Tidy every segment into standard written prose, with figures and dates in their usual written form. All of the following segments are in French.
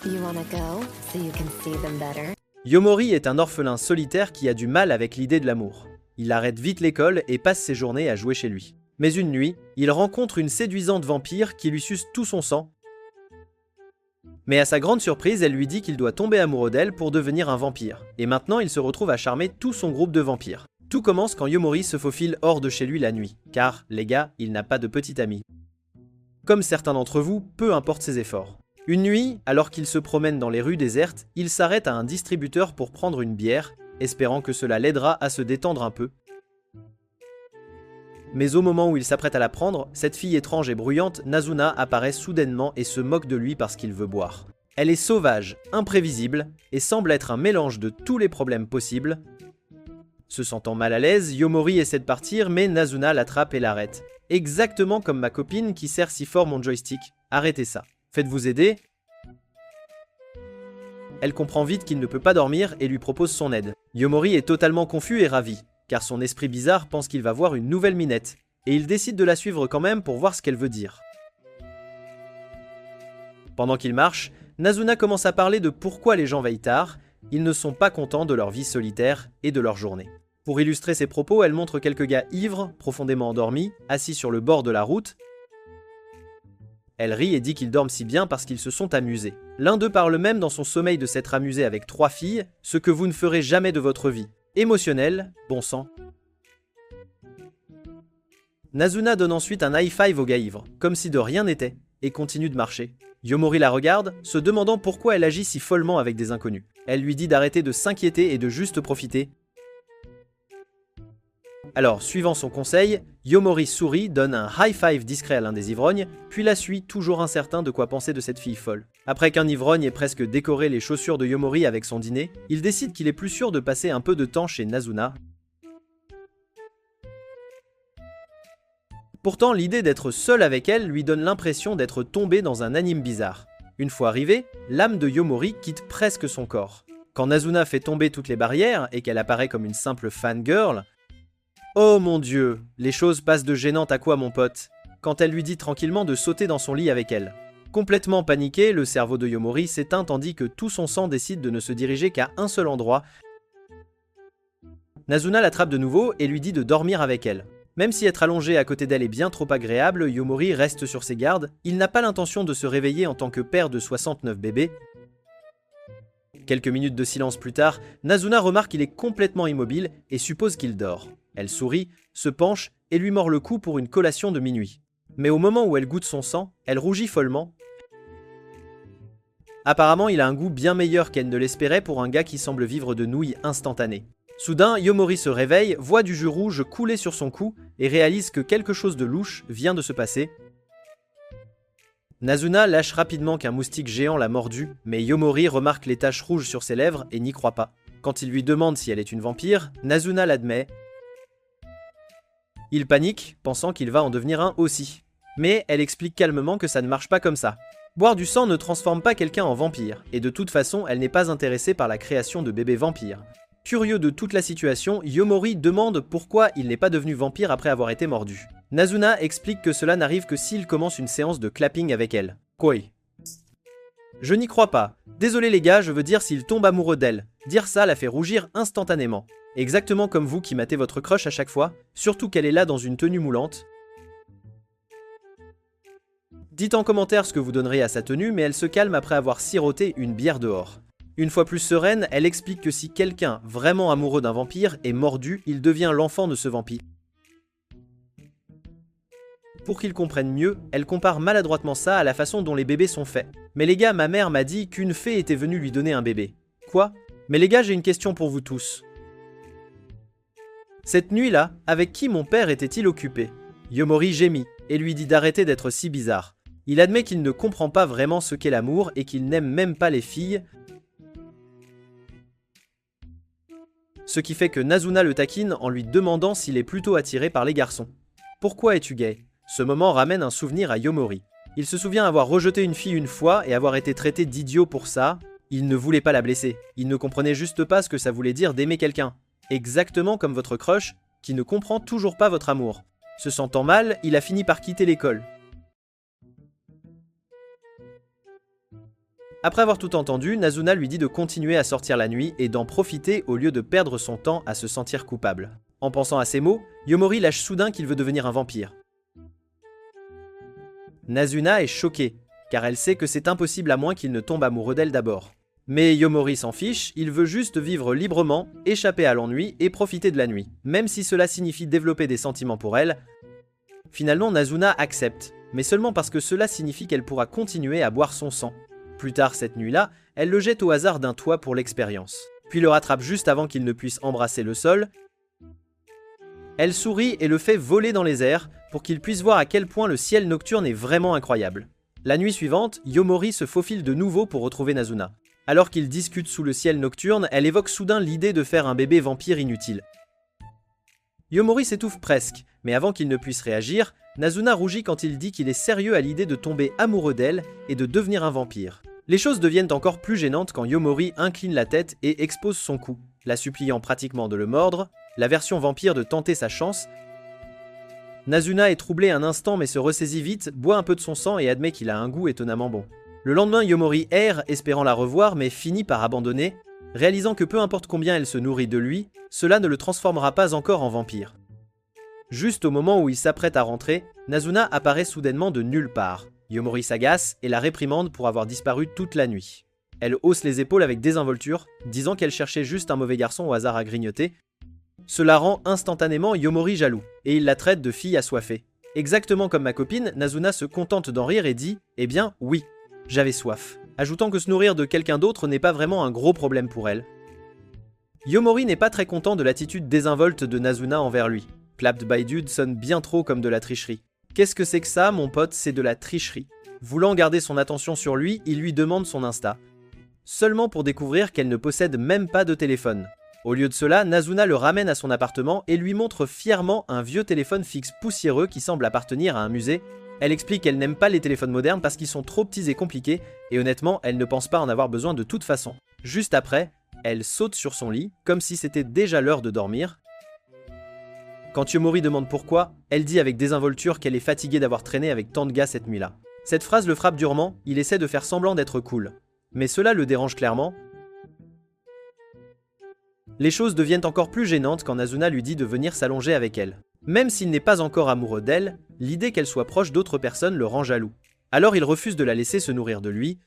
You wanna go so you can see them better? Yomori est un orphelin solitaire qui a du mal avec l'idée de l'amour. Il arrête vite l'école et passe ses journées à jouer chez lui. Mais une nuit, il rencontre une séduisante vampire qui lui suce tout son sang. Mais à sa grande surprise, elle lui dit qu'il doit tomber amoureux d'elle pour devenir un vampire. Et maintenant, il se retrouve à charmer tout son groupe de vampires. Tout commence quand Yomori se faufile hors de chez lui la nuit, car, les gars, il n'a pas de petit ami. Comme certains d'entre vous, peu importe ses efforts. Une nuit, alors qu'il se promène dans les rues désertes, il s'arrête à un distributeur pour prendre une bière, espérant que cela l'aidera à se détendre un peu. Mais au moment où il s'apprête à la prendre, cette fille étrange et bruyante, Nazuna, apparaît soudainement et se moque de lui parce qu'il veut boire. Elle est sauvage, imprévisible, et semble être un mélange de tous les problèmes possibles. Se sentant mal à l'aise, Yomori essaie de partir, mais Nazuna l'attrape et l'arrête. Exactement comme ma copine qui serre si fort mon joystick. Arrêtez ça. Faites-vous aider. Elle comprend vite qu'il ne peut pas dormir et lui propose son aide. Yomori est totalement confus et ravi, car son esprit bizarre pense qu'il va voir une nouvelle minette, et il décide de la suivre quand même pour voir ce qu'elle veut dire. Pendant qu'il marche, Nazuna commence à parler de pourquoi les gens veillent tard, ils ne sont pas contents de leur vie solitaire et de leur journée. Pour illustrer ses propos, elle montre quelques gars ivres, profondément endormis, assis sur le bord de la route. Elle rit et dit qu'ils dorment si bien parce qu'ils se sont amusés. L'un d'eux parle même dans son sommeil de s'être amusé avec 3 filles, ce que vous ne ferez jamais de votre vie. Émotionnel, bon sang. Nazuna donne ensuite un high five au gars ivre, comme si de rien n'était, et continue de marcher. Yomori la regarde, se demandant pourquoi elle agit si follement avec des inconnus. Elle lui dit d'arrêter de s'inquiéter et de juste profiter. Alors, suivant son conseil, Yomori sourit, donne un high five discret à l'un des ivrognes, puis la suit, toujours incertain de quoi penser de cette fille folle. Après qu'un ivrogne ait presque décoré les chaussures de Yomori avec son dîner, il décide qu'il est plus sûr de passer un peu de temps chez Nazuna. Pourtant, l'idée d'être seul avec elle lui donne l'impression d'être tombé dans un anime bizarre. Une fois arrivé, l'âme de Yomori quitte presque son corps. Quand Nazuna fait tomber toutes les barrières et qu'elle apparaît comme une simple fangirl, oh mon Dieu, les choses passent de gênantes à quoi mon pote, quand elle lui dit tranquillement de sauter dans son lit avec elle. Complètement paniqué, le cerveau de Yomori s'éteint tandis que tout son sang décide de ne se diriger qu'à un seul endroit. Nazuna l'attrape de nouveau et lui dit de dormir avec elle. Même si être allongé à côté d'elle est bien trop agréable, Yomori reste sur ses gardes, il n'a pas l'intention de se réveiller en tant que père de 69 bébés. Quelques minutes de silence plus tard, Nazuna remarque qu'il est complètement immobile et suppose qu'il dort. Elle sourit, se penche et lui mord le cou pour une collation de minuit. Mais au moment où elle goûte son sang, elle rougit follement. Apparemment, il a un goût bien meilleur qu'elle ne l'espérait pour un gars qui semble vivre de nouilles instantanées. Soudain, Yomori se réveille, voit du jus rouge couler sur son cou et réalise que quelque chose de louche vient de se passer. Nazuna lâche rapidement qu'un moustique géant l'a mordu, mais Yomori remarque les taches rouges sur ses lèvres et n'y croit pas. Quand il lui demande si elle est une vampire, Nazuna l'admet. Il panique, pensant qu'il va en devenir un aussi. Mais elle explique calmement que ça ne marche pas comme ça. Boire du sang ne transforme pas quelqu'un en vampire, et de toute façon, elle n'est pas intéressée par la création de bébés vampires. Curieux de toute la situation, Yomori demande pourquoi il n'est pas devenu vampire après avoir été mordu. Nazuna explique que cela n'arrive que s'il commence une séance de clapping avec elle. Quoi? Je n'y crois pas. Désolé les gars, je veux dire s'il tombe amoureux d'elle. Dire ça la fait rougir instantanément. Exactement comme vous qui matez votre crush à chaque fois, surtout qu'elle est là dans une tenue moulante. Dites en commentaire ce que vous donnerez à sa tenue, mais elle se calme après avoir siroté une bière dehors. Une fois plus sereine, elle explique que si quelqu'un vraiment amoureux d'un vampire est mordu, il devient l'enfant de ce vampire. Pour qu'ils comprennent mieux, elle compare maladroitement ça à la façon dont les bébés sont faits. Mais les gars, ma mère m'a dit qu'une fée était venue lui donner un bébé. Quoi? Mais les gars, j'ai une question pour vous tous. Cette nuit-là, avec qui mon père était-il occupé? Yomori gémit et lui dit d'arrêter d'être si bizarre. Il admet qu'il ne comprend pas vraiment ce qu'est l'amour et qu'il n'aime même pas les filles. Ce qui fait que Nazuna le taquine en lui demandant s'il est plutôt attiré par les garçons. Pourquoi es-tu gay? Ce moment ramène un souvenir à Yomori. Il se souvient avoir rejeté une fille une fois et avoir été traité d'idiot pour ça. Il ne voulait pas la blesser. Il ne comprenait juste pas ce que ça voulait dire d'aimer quelqu'un. Exactement comme votre crush, qui ne comprend toujours pas votre amour. Se sentant mal, il a fini par quitter l'école. Après avoir tout entendu, Nazuna lui dit de continuer à sortir la nuit et d'en profiter au lieu de perdre son temps à se sentir coupable. En pensant à ces mots, Yomori lâche soudain qu'il veut devenir un vampire. Nazuna est choquée, car elle sait que c'est impossible à moins qu'il ne tombe amoureux d'elle d'abord. Mais Yomori s'en fiche, il veut juste vivre librement, échapper à l'ennui et profiter de la nuit, même si cela signifie développer des sentiments pour elle. Finalement, Nazuna accepte, mais seulement parce que cela signifie qu'elle pourra continuer à boire son sang. Plus tard cette nuit-là, elle le jette au hasard d'un toit pour l'expérience, puis le rattrape juste avant qu'il ne puisse embrasser le sol. Elle sourit et le fait voler dans les airs pour qu'il puisse voir à quel point le ciel nocturne est vraiment incroyable. La nuit suivante, Yomori se faufile de nouveau pour retrouver Nazuna. Alors qu'ils discutent sous le ciel nocturne, elle évoque soudain l'idée de faire un bébé vampire inutile. Yomori s'étouffe presque, mais avant qu'il ne puisse réagir, Nazuna rougit quand il dit qu'il est sérieux à l'idée de tomber amoureux d'elle et de devenir un vampire. Les choses deviennent encore plus gênantes quand Yomori incline la tête et expose son cou, la suppliant pratiquement de le mordre, la version vampire de tenter sa chance. Nazuna est troublée un instant mais se ressaisit vite, boit un peu de son sang et admet qu'il a un goût étonnamment bon. Le lendemain, Yomori erre, espérant la revoir, mais finit par abandonner, réalisant que peu importe combien elle se nourrit de lui, cela ne le transformera pas encore en vampire. Juste au moment où il s'apprête à rentrer, Nazuna apparaît soudainement de nulle part. Yomori s'agace et la réprimande pour avoir disparu toute la nuit. Elle hausse les épaules avec désinvolture, disant qu'elle cherchait juste un mauvais garçon au hasard à grignoter. Cela rend instantanément Yomori jaloux, et il la traite de fille assoiffée. Exactement comme ma copine, Nazuna se contente d'en rire et dit « Eh bien, oui, j'avais soif », ajoutant que se nourrir de quelqu'un d'autre n'est pas vraiment un gros problème pour elle. Yomori n'est pas très content de l'attitude désinvolte de Nazuna envers lui. Clapped by Dude sonne bien trop comme de la tricherie. Qu'est-ce que c'est que ça, mon pote? C'est de la tricherie. Voulant garder son attention sur lui, il lui demande son Insta. Seulement pour découvrir qu'elle ne possède même pas de téléphone. Au lieu de cela, Nazuna le ramène à son appartement et lui montre fièrement un vieux téléphone fixe poussiéreux qui semble appartenir à un musée. Elle explique qu'elle n'aime pas les téléphones modernes parce qu'ils sont trop petits et compliqués, et honnêtement, elle ne pense pas en avoir besoin de toute façon. Juste après, elle saute sur son lit, comme si c'était déjà l'heure de dormir. Quand Yomori demande pourquoi, elle dit avec désinvolture qu'elle est fatiguée d'avoir traîné avec tant de gars cette nuit-là. Cette phrase le frappe durement, il essaie de faire semblant d'être cool. Mais cela le dérange clairement. Les choses deviennent encore plus gênantes quand Nazuna lui dit de venir s'allonger avec elle. Même s'il n'est pas encore amoureux d'elle, l'idée qu'elle soit proche d'autres personnes le rend jaloux. Alors il refuse de la laisser se nourrir de lui.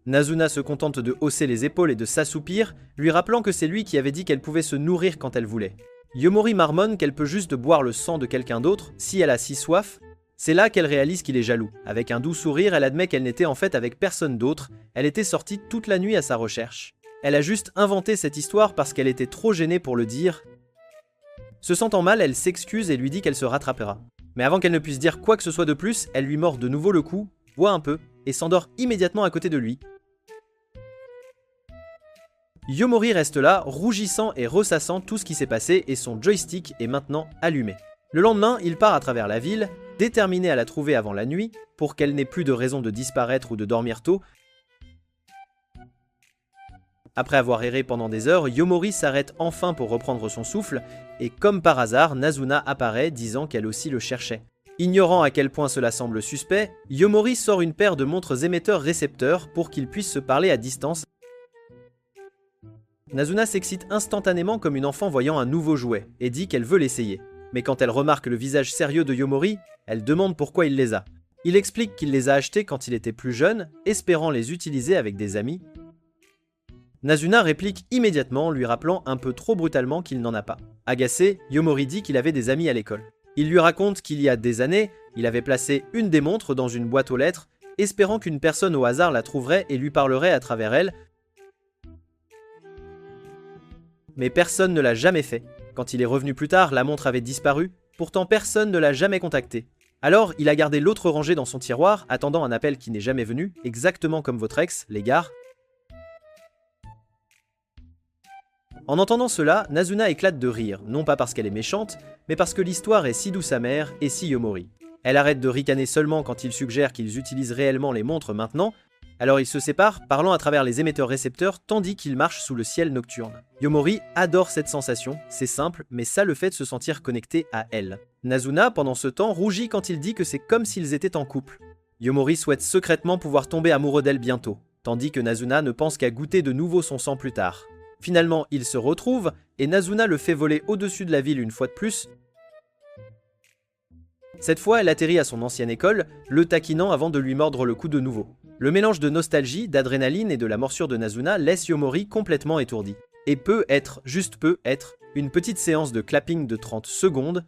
Nazuna se contente de hausser les épaules et de s'assoupir, lui rappelant que c'est lui qui avait dit qu'elle pouvait se nourrir quand elle voulait. Yomori marmonne qu'elle peut juste boire le sang de quelqu'un d'autre si elle a si soif. C'est là qu'elle réalise qu'il est jaloux. Avec un doux sourire, elle admet qu'elle n'était en fait avec personne d'autre, elle était sortie toute la nuit à sa recherche. Elle a juste inventé cette histoire parce qu'elle était trop gênée pour le dire. Se sentant mal, elle s'excuse et lui dit qu'elle se rattrapera. Mais avant qu'elle ne puisse dire quoi que ce soit de plus, elle lui mord de nouveau le cou, boit un peu, et s'endort immédiatement à côté de lui. Yomori reste là, rougissant et ressassant tout ce qui s'est passé et son joystick est maintenant allumé. Le lendemain, il part à travers la ville, déterminé à la trouver avant la nuit, pour qu'elle n'ait plus de raison de disparaître ou de dormir tôt. Après avoir erré pendant des heures, Yomori s'arrête enfin pour reprendre son souffle, et comme par hasard, Nazuna apparaît disant qu'elle aussi le cherchait. Ignorant à quel point cela semble suspect, Yomori sort une paire de montres émetteurs-récepteurs pour qu'ils puissent se parler à distance. Nazuna s'excite instantanément comme une enfant voyant un nouveau jouet, et dit qu'elle veut l'essayer. Mais quand elle remarque le visage sérieux de Yomori, elle demande pourquoi il les a. Il explique qu'il les a achetés quand il était plus jeune, espérant les utiliser avec des amis. Nazuna réplique immédiatement, lui rappelant un peu trop brutalement qu'il n'en a pas. Agacé, Yomori dit qu'il avait des amis à l'école. Il lui raconte qu'il y a des années, il avait placé une des montres dans une boîte aux lettres, espérant qu'une personne au hasard la trouverait et lui parlerait à travers elle. Mais personne ne l'a jamais fait. Quand il est revenu plus tard, la montre avait disparu, pourtant personne ne l'a jamais contacté. Alors, il a gardé l'autre rangée dans son tiroir, attendant un appel qui n'est jamais venu, exactement comme votre ex, les gars. En entendant cela, Nazuna éclate de rire, non pas parce qu'elle est méchante, mais parce que l'histoire est si douce amère et si Yomori. Elle arrête de ricaner seulement quand il suggère qu'ils utilisent réellement les montres maintenant, alors ils se séparent, parlant à travers les émetteurs-récepteurs tandis qu'ils marchent sous le ciel nocturne. Yomori adore cette sensation, c'est simple, mais ça le fait de se sentir connecté à elle. Nazuna, pendant ce temps, rougit quand il dit que c'est comme s'ils étaient en couple. Yomori souhaite secrètement pouvoir tomber amoureux d'elle bientôt, tandis que Nazuna ne pense qu'à goûter de nouveau son sang plus tard. Finalement, ils se retrouvent, et Nazuna le fait voler au-dessus de la ville une fois de plus. Cette fois, elle atterrit à son ancienne école, le taquinant avant de lui mordre le cou de nouveau. Le mélange de nostalgie, d'adrénaline et de la morsure de Nazuna laisse Yomori complètement étourdi. Et peut être, juste peut être, une petite séance de clapping de 30 secondes.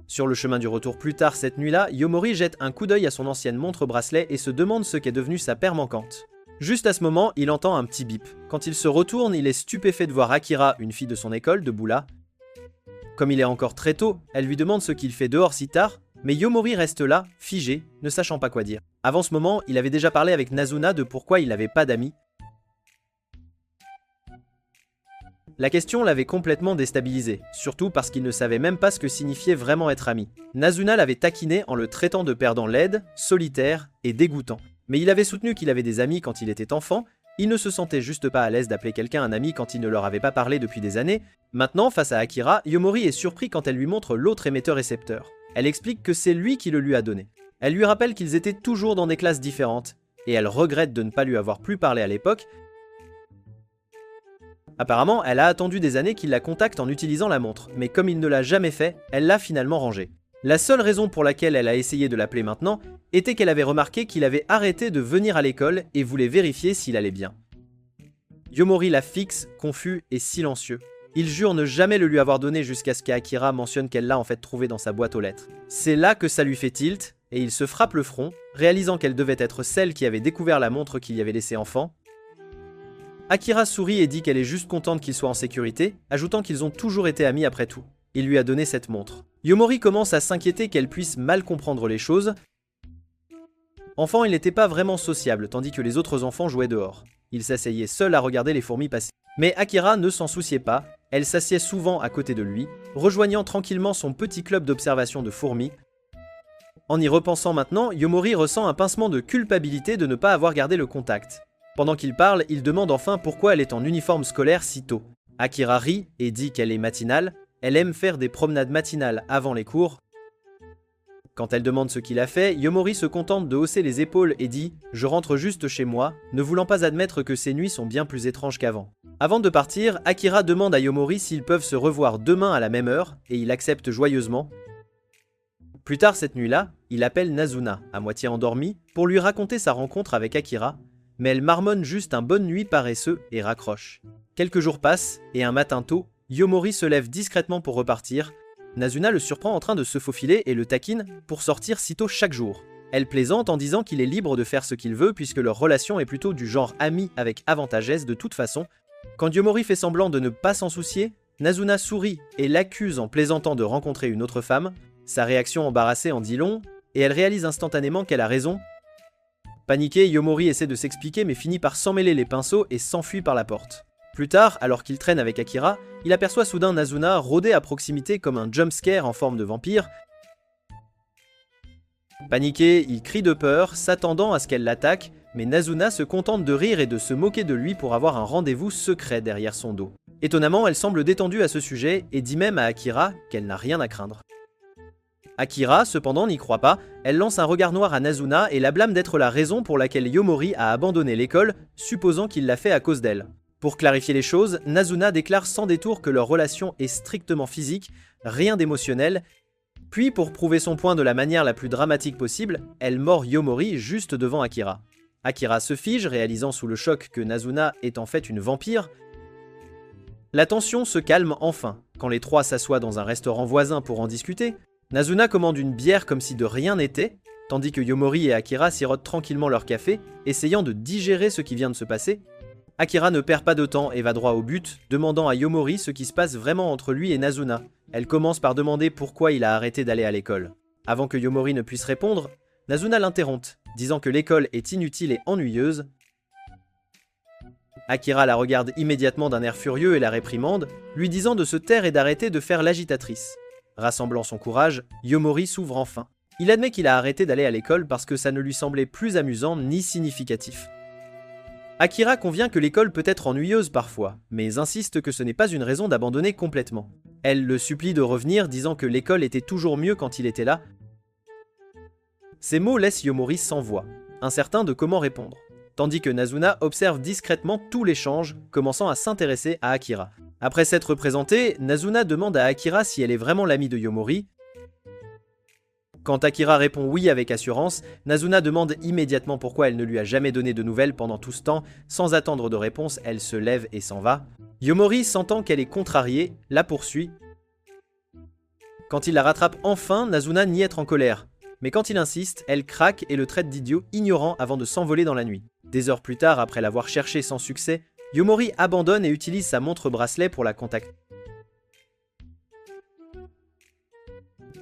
Sur le chemin du retour plus tard cette nuit-là, Yomori jette un coup d'œil à son ancienne montre-bracelet et se demande ce qu'est devenue sa paire manquante. Juste à ce moment, il entend un petit bip. Quand il se retourne, il est stupéfait de voir Akira, une fille de son école, debout là. Comme il est encore très tôt, elle lui demande ce qu'il fait dehors si tard, mais Yomori reste là, figé, ne sachant pas quoi dire. Avant ce moment, il avait déjà parlé avec Nazuna de pourquoi il n'avait pas d'amis. La question l'avait complètement déstabilisé, surtout parce qu'il ne savait même pas ce que signifiait vraiment être ami. Nazuna l'avait taquiné en le traitant de perdant laide, solitaire et dégoûtant. Mais il avait soutenu qu'il avait des amis quand il était enfant, il ne se sentait juste pas à l'aise d'appeler quelqu'un un ami quand il ne leur avait pas parlé depuis des années. Maintenant, face à Akira, Yomori est surpris quand elle lui montre l'autre émetteur-récepteur. Elle explique que c'est lui qui le lui a donné. Elle lui rappelle qu'ils étaient toujours dans des classes différentes, et elle regrette de ne pas lui avoir plus parlé à l'époque. Apparemment, elle a attendu des années qu'il la contacte en utilisant la montre, mais comme il ne l'a jamais fait, elle l'a finalement rangée. La seule raison pour laquelle elle a essayé de l'appeler maintenant était qu'elle avait remarqué qu'il avait arrêté de venir à l'école et voulait vérifier s'il allait bien. Yomori la fixe, confus et silencieux. Il jure ne jamais le lui avoir donné jusqu'à ce qu'Akira mentionne qu'elle l'a en fait trouvé dans sa boîte aux lettres. C'est là que ça lui fait tilt, et il se frappe le front, réalisant qu'elle devait être celle qui avait découvert la montre qu'il y avait laissée enfant. Akira sourit et dit qu'elle est juste contente qu'il soit en sécurité, ajoutant qu'ils ont toujours été amis après tout. Il lui a donné cette montre. Yomori commence à s'inquiéter qu'elle puisse mal comprendre les choses. Enfant, il n'était pas vraiment sociable, tandis que les autres enfants jouaient dehors. Il s'asseyait seul à regarder les fourmis passer. Mais Akira ne s'en souciait pas, elle s'assied souvent à côté de lui, rejoignant tranquillement son petit club d'observation de fourmis. En y repensant maintenant, Yomori ressent un pincement de culpabilité de ne pas avoir gardé le contact. Pendant qu'il parle, il demande enfin pourquoi elle est en uniforme scolaire si tôt. Akira rit et dit qu'elle est matinale, elle aime faire des promenades matinales avant les cours. Quand elle demande ce qu'il a fait, Yomori se contente de hausser les épaules et dit « Je rentre juste chez moi », ne voulant pas admettre que ces nuits sont bien plus étranges qu'avant. Avant de partir, Akira demande à Yomori s'ils peuvent se revoir demain à la même heure, et il accepte joyeusement. Plus tard cette nuit-là, il appelle Nazuna, à moitié endormie, pour lui raconter sa rencontre avec Akira, mais elle marmonne juste un bonne nuit paresseux et raccroche. Quelques jours passent, et un matin tôt, Yomori se lève discrètement pour repartir. Nazuna le surprend en train de se faufiler et le taquine pour sortir si tôt chaque jour. Elle plaisante en disant qu'il est libre de faire ce qu'il veut puisque leur relation est plutôt du genre ami avec avantagesse de toute façon. Quand Yomori fait semblant de ne pas s'en soucier, Nazuna sourit et l'accuse en plaisantant de rencontrer une autre femme. Sa réaction embarrassée en dit long, et elle réalise instantanément qu'elle a raison. Paniqué, Yomori essaie de s'expliquer mais finit par s'emmêler les pinceaux et s'enfuit par la porte. Plus tard, alors qu'il traîne avec Akira, il aperçoit soudain Nazuna rôder à proximité comme un jumpscare en forme de vampire. Paniqué, il crie de peur, s'attendant à ce qu'elle l'attaque, mais Nazuna se contente de rire et de se moquer de lui pour avoir un rendez-vous secret derrière son dos. Étonnamment, elle semble détendue à ce sujet et dit même à Akira qu'elle n'a rien à craindre. Akira, cependant, n'y croit pas, elle lance un regard noir à Nazuna et la blâme d'être la raison pour laquelle Yomori a abandonné l'école, supposant qu'il l'a fait à cause d'elle. Pour clarifier les choses, Nazuna déclare sans détour que leur relation est strictement physique, rien d'émotionnel, puis pour prouver son point de la manière la plus dramatique possible, elle mord Yomori juste devant Akira. Akira se fige, réalisant sous le choc que Nazuna est en fait une vampire. La tension se calme enfin, quand les trois s'assoient dans un restaurant voisin pour en discuter. Nazuna commande une bière comme si de rien n'était, tandis que Yomori et Akira sirotent tranquillement leur café, essayant de digérer ce qui vient de se passer. Akira ne perd pas de temps et va droit au but, demandant à Yomori ce qui se passe vraiment entre lui et Nazuna. Elle commence par demander pourquoi il a arrêté d'aller à l'école. Avant que Yomori ne puisse répondre, Nazuna l'interrompt, disant que l'école est inutile et ennuyeuse. Akira la regarde immédiatement d'un air furieux et la réprimande, lui disant de se taire et d'arrêter de faire l'agitatrice. Rassemblant son courage, Yomori s'ouvre enfin. Il admet qu'il a arrêté d'aller à l'école parce que ça ne lui semblait plus amusant ni significatif. Akira convient que l'école peut être ennuyeuse parfois, mais insiste que ce n'est pas une raison d'abandonner complètement. Elle le supplie de revenir, disant que l'école était toujours mieux quand il était là. Ces mots laissent Yomori sans voix, incertain de comment répondre, tandis que Nazuna observe discrètement tout l'échange, commençant à s'intéresser à Akira. Après s'être présentée, Nazuna demande à Akira si elle est vraiment l'amie de Yomori. Quand Akira répond oui avec assurance, Nazuna demande immédiatement pourquoi elle ne lui a jamais donné de nouvelles pendant tout ce temps. Sans attendre de réponse, elle se lève et s'en va. Yomori, sentant qu'elle est contrariée, la poursuit. Quand il la rattrape enfin, Nazuna nie être en colère. Mais quand il insiste, elle craque et le traite d'idiot, ignorant avant de s'envoler dans la nuit. Des heures plus tard, après l'avoir cherché sans succès, Yomori abandonne et utilise sa montre-bracelet pour la contacter.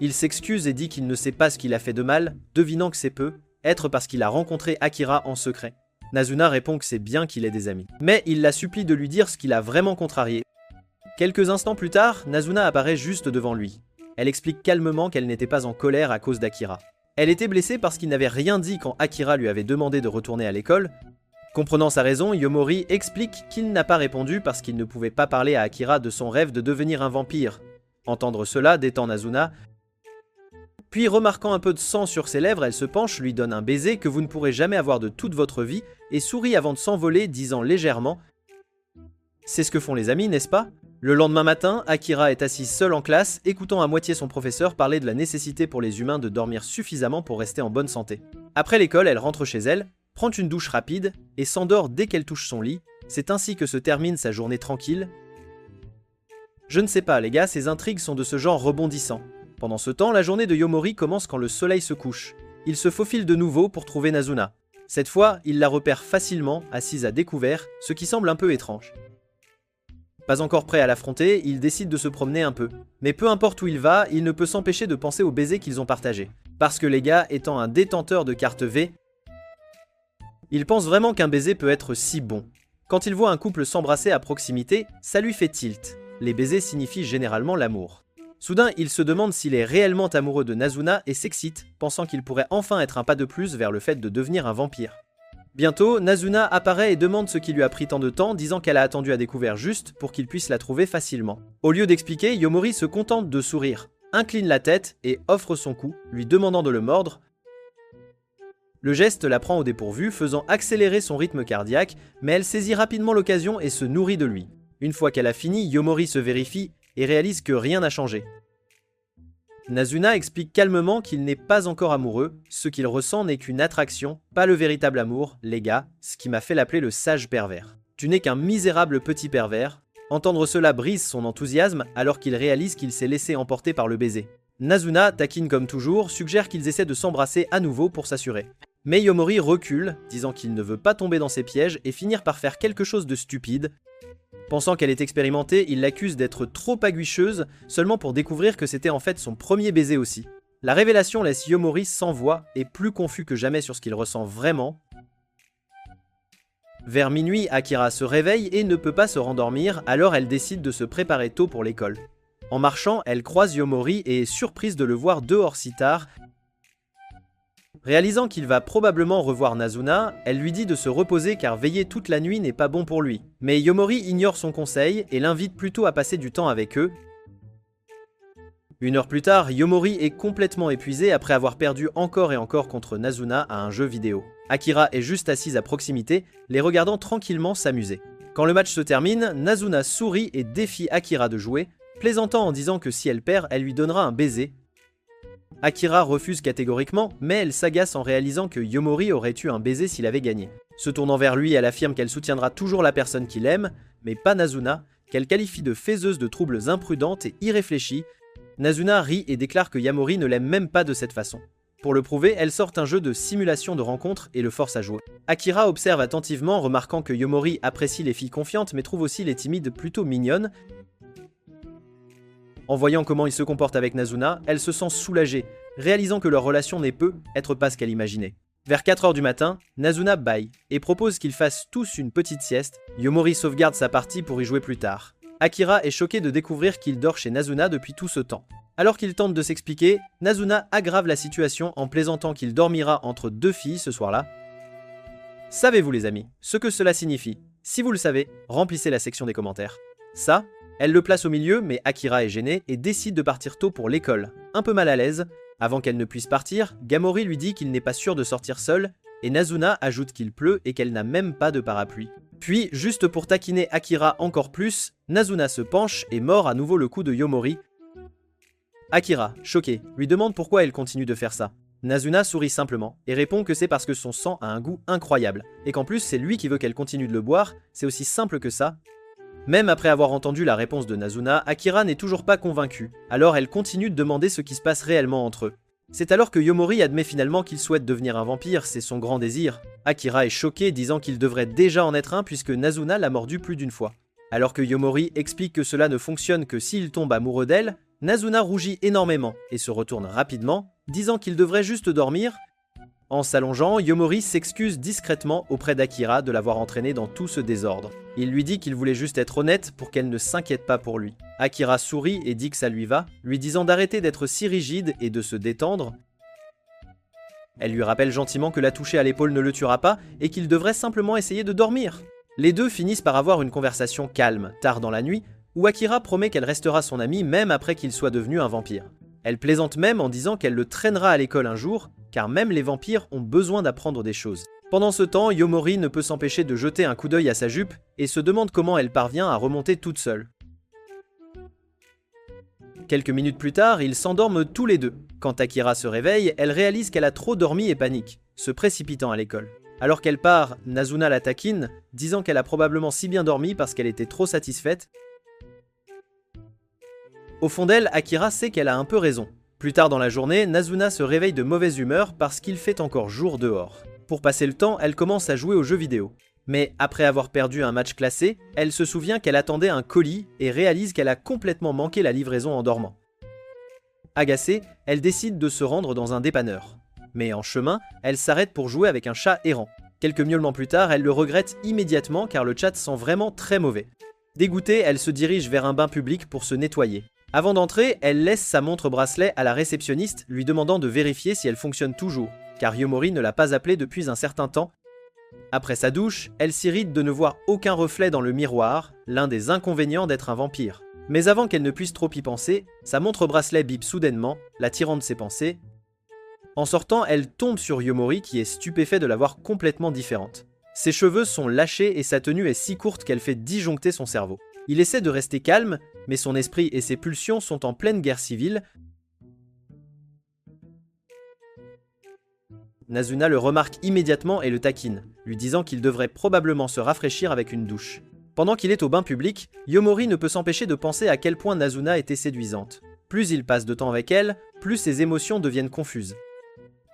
Il s'excuse et dit qu'il ne sait pas ce qu'il a fait de mal, devinant que c'est peut-être parce qu'il a rencontré Akira en secret. Nazuna répond que c'est bien qu'il ait des amis. Mais il la supplie de lui dire ce qu'il a vraiment contrarié. Quelques instants plus tard, Nazuna apparaît juste devant lui. Elle explique calmement qu'elle n'était pas en colère à cause d'Akira. Elle était blessée parce qu'il n'avait rien dit quand Akira lui avait demandé de retourner à l'école. Comprenant sa raison, Yomori explique qu'il n'a pas répondu parce qu'il ne pouvait pas parler à Akira de son rêve de devenir un vampire. Entendre cela détend Nazuna. Puis, remarquant un peu de sang sur ses lèvres, elle se penche, lui donne un baiser que vous ne pourrez jamais avoir de toute votre vie et sourit avant de s'envoler, disant légèrement « C'est ce que font les amis, n'est-ce pas ?» Le lendemain matin, Akira est assise seule en classe, écoutant à moitié son professeur parler de la nécessité pour les humains de dormir suffisamment pour rester en bonne santé. Après l'école, elle rentre chez elle, prend une douche rapide et s'endort dès qu'elle touche son lit. C'est ainsi que se termine sa journée tranquille. Je ne sais pas les gars, ces intrigues sont de ce genre rebondissant. Pendant ce temps, la journée de Yomori commence quand le soleil se couche. Il se faufile de nouveau pour trouver Nazuna. Cette fois, il la repère facilement, assise à découvert, ce qui semble un peu étrange. Pas encore prêt à l'affronter, il décide de se promener un peu. Mais peu importe où il va, il ne peut s'empêcher de penser au baiser qu'ils ont partagé. Parce que les gars, étant un détenteur de carte V, il pense vraiment qu'un baiser peut être si bon. Quand il voit un couple s'embrasser à proximité, ça lui fait tilt. Les baisers signifient généralement l'amour. Soudain, il se demande s'il est réellement amoureux de Nazuna et s'excite, pensant qu'il pourrait enfin être un pas de plus vers le fait de devenir un vampire. Bientôt, Nazuna apparaît et demande ce qui lui a pris tant de temps, disant qu'elle a attendu à découvert juste pour qu'il puisse la trouver facilement. Au lieu d'expliquer, Yomori se contente de sourire, incline la tête et offre son cou, lui demandant de le mordre. Le geste la prend au dépourvu, faisant accélérer son rythme cardiaque, mais elle saisit rapidement l'occasion et se nourrit de lui. Une fois qu'elle a fini, Yomori se vérifie et réalise que rien n'a changé. Nazuna explique calmement qu'il n'est pas encore amoureux, ce qu'il ressent n'est qu'une attraction, pas le véritable amour, les gars, ce qui m'a fait l'appeler le sage pervers. Tu n'es qu'un misérable petit pervers. Entendre cela brise son enthousiasme alors qu'il réalise qu'il s'est laissé emporter par le baiser. Nazuna, taquine comme toujours, suggère qu'ils essaient de s'embrasser à nouveau pour s'assurer. Mais Yomori recule, disant qu'il ne veut pas tomber dans ses pièges et finir par faire quelque chose de stupide. Pensant qu'elle est expérimentée, il l'accuse d'être trop aguicheuse, seulement pour découvrir que c'était en fait son premier baiser aussi. La révélation laisse Yomori sans voix et plus confus que jamais sur ce qu'il ressent vraiment. Vers minuit, Akira se réveille et ne peut pas se rendormir, alors elle décide de se préparer tôt pour l'école. En marchant, elle croise Yomori et est surprise de le voir dehors si tard. Réalisant qu'il va probablement revoir Nazuna, elle lui dit de se reposer car veiller toute la nuit n'est pas bon pour lui. Mais Yomori ignore son conseil et l'invite plutôt à passer du temps avec eux. Une heure plus tard, Yomori est complètement épuisée après avoir perdu encore et encore contre Nazuna à un jeu vidéo. Akira est juste assise à proximité, les regardant tranquillement s'amuser. Quand le match se termine, Nazuna sourit et défie Akira de jouer, plaisantant en disant que si elle perd, elle lui donnera un baiser. Akira refuse catégoriquement, mais elle s'agace en réalisant que Yomori aurait eu un baiser s'il avait gagné. Se tournant vers lui, elle affirme qu'elle soutiendra toujours la personne qu'il aime, mais pas Nazuna, qu'elle qualifie de faiseuse de troubles imprudente et irréfléchie. Nazuna rit et déclare que Yomori ne l'aime même pas de cette façon. Pour le prouver, elle sort un jeu de simulation de rencontre et le force à jouer. Akira observe attentivement, remarquant que Yomori apprécie les filles confiantes mais trouve aussi les timides plutôt mignonnes. En voyant comment il se comporte avec Nazuna, elle se sent soulagée, réalisant que leur relation n'est peut-être pas ce qu'elle imaginait. Vers 4h du matin, Nazuna bâille et propose qu'ils fassent tous une petite sieste. Yomori sauvegarde sa partie pour y jouer plus tard. Akira est choqué de découvrir qu'il dort chez Nazuna depuis tout ce temps. Alors qu'il tente de s'expliquer, Nazuna aggrave la situation en plaisantant qu'il dormira entre deux filles ce soir-là. Savez-vous les amis, ce que cela signifie? Si vous le savez, remplissez la section des commentaires. Ça, elle le place au milieu, mais Akira est gêné et décide de partir tôt pour l'école. Un peu mal à l'aise, Avant qu'elle ne puisse partir, Gamori lui dit qu'il n'est pas sûr de sortir seul, et Nazuna ajoute qu'il pleut et qu'elle n'a même pas de parapluie. Puis, juste pour taquiner Akira encore plus, Nazuna se penche et mord à nouveau le cou de Yomori. Akira, choqué, lui demande pourquoi elle continue de faire ça. Nazuna sourit simplement et répond que c'est parce que son sang a un goût incroyable, et qu'en plus c'est lui qui veut qu'elle continue de le boire, c'est aussi simple que ça. Même après avoir entendu la réponse de Nazuna, Akira n'est toujours pas convaincue, alors elle continue de demander ce qui se passe réellement entre eux. C'est alors que Yomori admet finalement qu'il souhaite devenir un vampire, c'est son grand désir. Akira est choqué, disant qu'il devrait déjà en être un puisque Nazuna l'a mordu plus d'une fois. Alors que Yomori explique que cela ne fonctionne que s'il tombe amoureux d'elle, Nazuna rougit énormément et se retourne rapidement, disant qu'il devrait juste dormir. En s'allongeant, Yomori s'excuse discrètement auprès d'Akira de l'avoir entraîné dans tout ce désordre. Il lui dit qu'il voulait juste être honnête pour qu'elle ne s'inquiète pas pour lui. Akira sourit et dit que ça lui va, lui disant d'arrêter d'être si rigide et de se détendre. Elle lui rappelle gentiment que la toucher à l'épaule ne le tuera pas et qu'il devrait simplement essayer de dormir. Les deux finissent par avoir une conversation calme, tard dans la nuit, où Akira promet qu'elle restera son amie même après qu'il soit devenu un vampire. Elle plaisante même en disant qu'elle le traînera à l'école un jour, car même les vampires ont besoin d'apprendre des choses. Pendant ce temps, Yomori ne peut s'empêcher de jeter un coup d'œil à sa jupe et se demande comment elle parvient à remonter toute seule. Quelques minutes plus tard, ils s'endorment tous les deux. Quand Akira se réveille, elle réalise qu'elle a trop dormi et panique, se précipitant à l'école. Alors qu'elle part, Nazuna la taquine, disant qu'elle a probablement si bien dormi parce qu'elle était trop satisfaite. Au fond d'elle, Akira sait qu'elle a un peu raison. Plus tard dans la journée, Nazuna se réveille de mauvaise humeur parce qu'il fait encore jour dehors. Pour passer le temps, elle commence à jouer aux jeux vidéo. Mais après avoir perdu un match classé, elle se souvient qu'elle attendait un colis et réalise qu'elle a complètement manqué la livraison en dormant. Agacée, elle décide de se rendre dans un dépanneur. Mais en chemin, elle s'arrête pour jouer avec un chat errant. Quelques miaulements plus tard, elle le regrette immédiatement car le chat sent vraiment très mauvais. Dégoûtée, elle se dirige vers un bain public pour se nettoyer. Avant d'entrer, elle laisse sa montre-bracelet à la réceptionniste, lui demandant de vérifier si elle fonctionne toujours, car Yomori ne l'a pas appelée depuis un certain temps. Après sa douche, elle s'irrite de ne voir aucun reflet dans le miroir, l'un des inconvénients d'être un vampire. Mais avant qu'elle ne puisse trop y penser, sa montre-bracelet bip soudainement, la tirant de ses pensées. En sortant, elle tombe sur Yomori qui est stupéfait de la voir complètement différente. Ses cheveux sont lâchés et sa tenue est si courte qu'elle fait disjoncter son cerveau. Il essaie de rester calme, mais son esprit et ses pulsions sont en pleine guerre civile. Nazuna le remarque immédiatement et le taquine, lui disant qu'il devrait probablement se rafraîchir avec une douche. Pendant qu'il est au bain public, Yomori ne peut s'empêcher de penser à quel point Nazuna était séduisante. Plus il passe de temps avec elle, plus ses émotions deviennent confuses.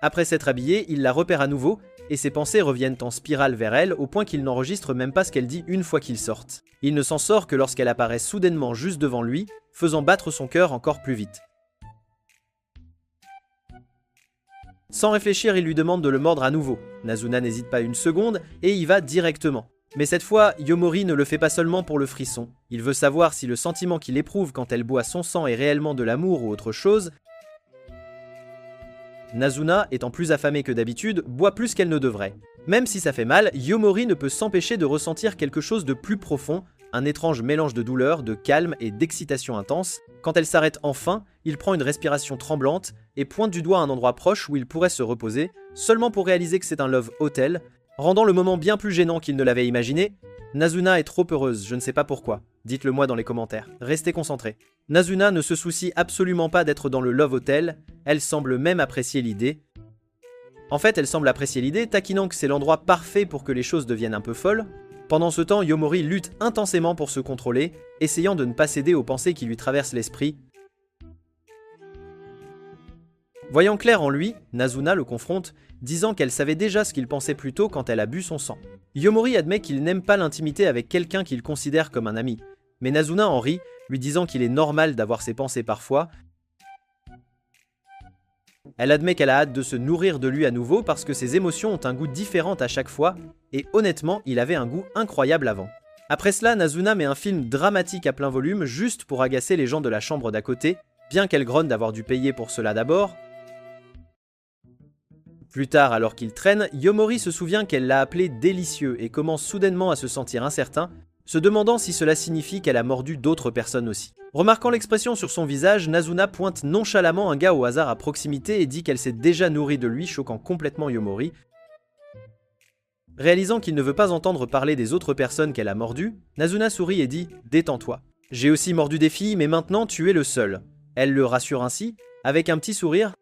Après s'être habillé, il la repère à nouveau, et ses pensées reviennent en spirale vers elle au point qu'il n'enregistre même pas ce qu'elle dit une fois qu'ils sortent. Il ne s'en sort que lorsqu'elle apparaît soudainement juste devant lui, faisant battre son cœur encore plus vite. Sans réfléchir, il lui demande de le mordre à nouveau. Nazuna n'hésite pas une seconde et y va directement. Mais cette fois, Yomori ne le fait pas seulement pour le frisson. Il veut savoir si le sentiment qu'il éprouve quand elle boit son sang est réellement de l'amour ou autre chose. Nazuna, étant plus affamée que d'habitude, boit plus qu'elle ne devrait. Même si ça fait mal, Yomori ne peut s'empêcher de ressentir quelque chose de plus profond, un étrange mélange de douleur, de calme et d'excitation intense. Quand elle s'arrête enfin, il prend une respiration tremblante et pointe du doigt un endroit proche où il pourrait se reposer, seulement pour réaliser que c'est un love hotel, rendant le moment bien plus gênant qu'il ne l'avait imaginé. Nazuna est trop heureuse, je ne sais pas pourquoi. Dites-le moi dans les commentaires. Restez concentrés. Nazuna ne se soucie absolument pas d'être dans le Love Hotel, elle semble même apprécier l'idée. En fait, elle semble apprécier l'idée, taquinant que c'est l'endroit parfait pour que les choses deviennent un peu folles. Pendant ce temps, Yomori lutte intensément pour se contrôler, essayant de ne pas céder aux pensées qui lui traversent l'esprit. Voyant clair en lui, Nazuna le confronte, disant qu'elle savait déjà ce qu'il pensait plus tôt quand elle a bu son sang. Yomori admet qu'il n'aime pas l'intimité avec quelqu'un qu'il considère comme un ami, mais Nazuna en rit, lui disant qu'il est normal d'avoir ses pensées parfois. Elle admet qu'elle a hâte de se nourrir de lui à nouveau parce que ses émotions ont un goût différent à chaque fois, et honnêtement, il avait un goût incroyable avant. Après cela, Nazuna met un film dramatique à plein volume juste pour agacer les gens de la chambre d'à côté, bien qu'elle grogne d'avoir dû payer pour cela d'abord. Plus tard, alors qu'il traîne, Yomori se souvient qu'elle l'a appelé délicieux et commence soudainement à se sentir incertain, se demandant si cela signifie qu'elle a mordu d'autres personnes aussi. Remarquant l'expression sur son visage, Nazuna pointe nonchalamment un gars au hasard à proximité et dit qu'elle s'est déjà nourrie de lui, choquant complètement Yomori. Réalisant qu'il ne veut pas entendre parler des autres personnes qu'elle a mordues, Nazuna sourit et dit « Détends-toi. J'ai aussi mordu des filles, mais maintenant tu es le seul. » Elle le rassure ainsi, avec un petit sourire.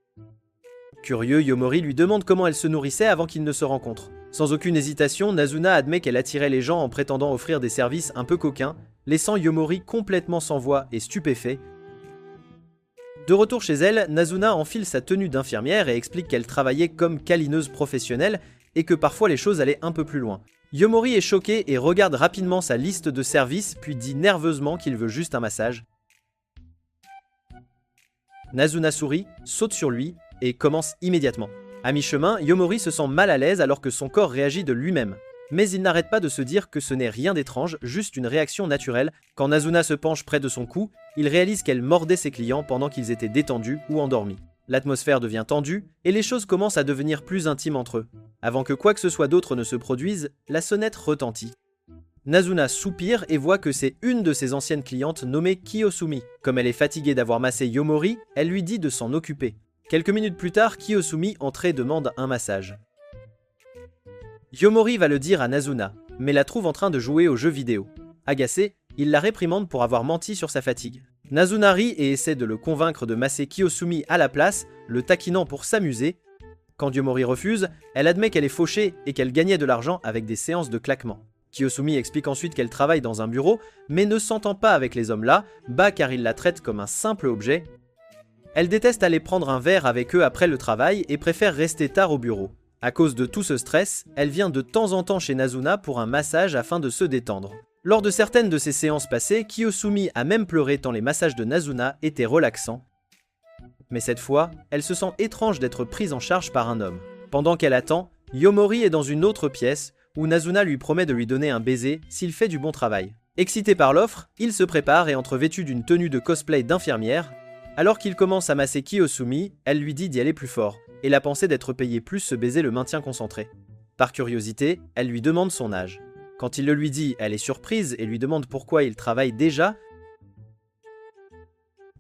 Curieux, Yomori lui demande comment elle se nourrissait avant qu'ils ne se rencontrent. Sans aucune hésitation, Nazuna admet qu'elle attirait les gens en prétendant offrir des services un peu coquins, laissant Yomori complètement sans voix et stupéfait. De retour chez elle, Nazuna enfile sa tenue d'infirmière et explique qu'elle travaillait comme câlineuse professionnelle et que parfois les choses allaient un peu plus loin. Yomori est choqué et regarde rapidement sa liste de services puis dit nerveusement qu'il veut juste un massage. Nazuna sourit, saute sur lui et commence immédiatement. À mi-chemin, Yomori se sent mal à l'aise alors que son corps réagit de lui-même. Mais il n'arrête pas de se dire que ce n'est rien d'étrange, juste une réaction naturelle. Quand Nazuna se penche près de son cou, il réalise qu'elle mordait ses clients pendant qu'ils étaient détendus ou endormis. L'atmosphère devient tendue et les choses commencent à devenir plus intimes entre eux. Avant que quoi que ce soit d'autre ne se produise, la sonnette retentit. Nazuna soupire et voit que c'est une de ses anciennes clientes nommée Kiyosumi. Comme elle est fatiguée d'avoir massé Yomori, elle lui dit de s'en occuper. Quelques minutes plus tard, Kiyosumi entre et demande un massage. Yomori va le dire à Nazuna, mais la trouve en train de jouer aux jeux vidéo. Agacé, il la réprimande pour avoir menti sur sa fatigue. Nazuna rit et essaie de le convaincre de masser Kiyosumi à la place, le taquinant pour s'amuser. Quand Yomori refuse, elle admet qu'elle est fauchée et qu'elle gagnait de l'argent avec des séances de claquements. Kiyosumi explique ensuite qu'elle travaille dans un bureau, mais ne s'entend pas avec les hommes là, bas car ils la traitent comme un simple objet. Elle déteste aller prendre un verre avec eux après le travail et préfère rester tard au bureau. À cause de tout ce stress, elle vient de temps en temps chez Nazuna pour un massage afin de se détendre. Lors de certaines de ces séances passées, Kiyosumi a même pleuré tant les massages de Nazuna étaient relaxants. Mais cette fois, elle se sent étrange d'être prise en charge par un homme. Pendant qu'elle attend, Yomori est dans une autre pièce où Nazuna lui promet de lui donner un baiser s'il fait du bon travail. Excité par l'offre, il se prépare et entre vêtu d'une tenue de cosplay d'infirmière. Alors qu'il commence à masser Kiyosumi, elle lui dit d'y aller plus fort, et la pensée d'être payé plus ce baiser le maintient concentré. Par curiosité, elle lui demande son âge. Quand il le lui dit, elle est surprise et lui demande pourquoi il travaille déjà.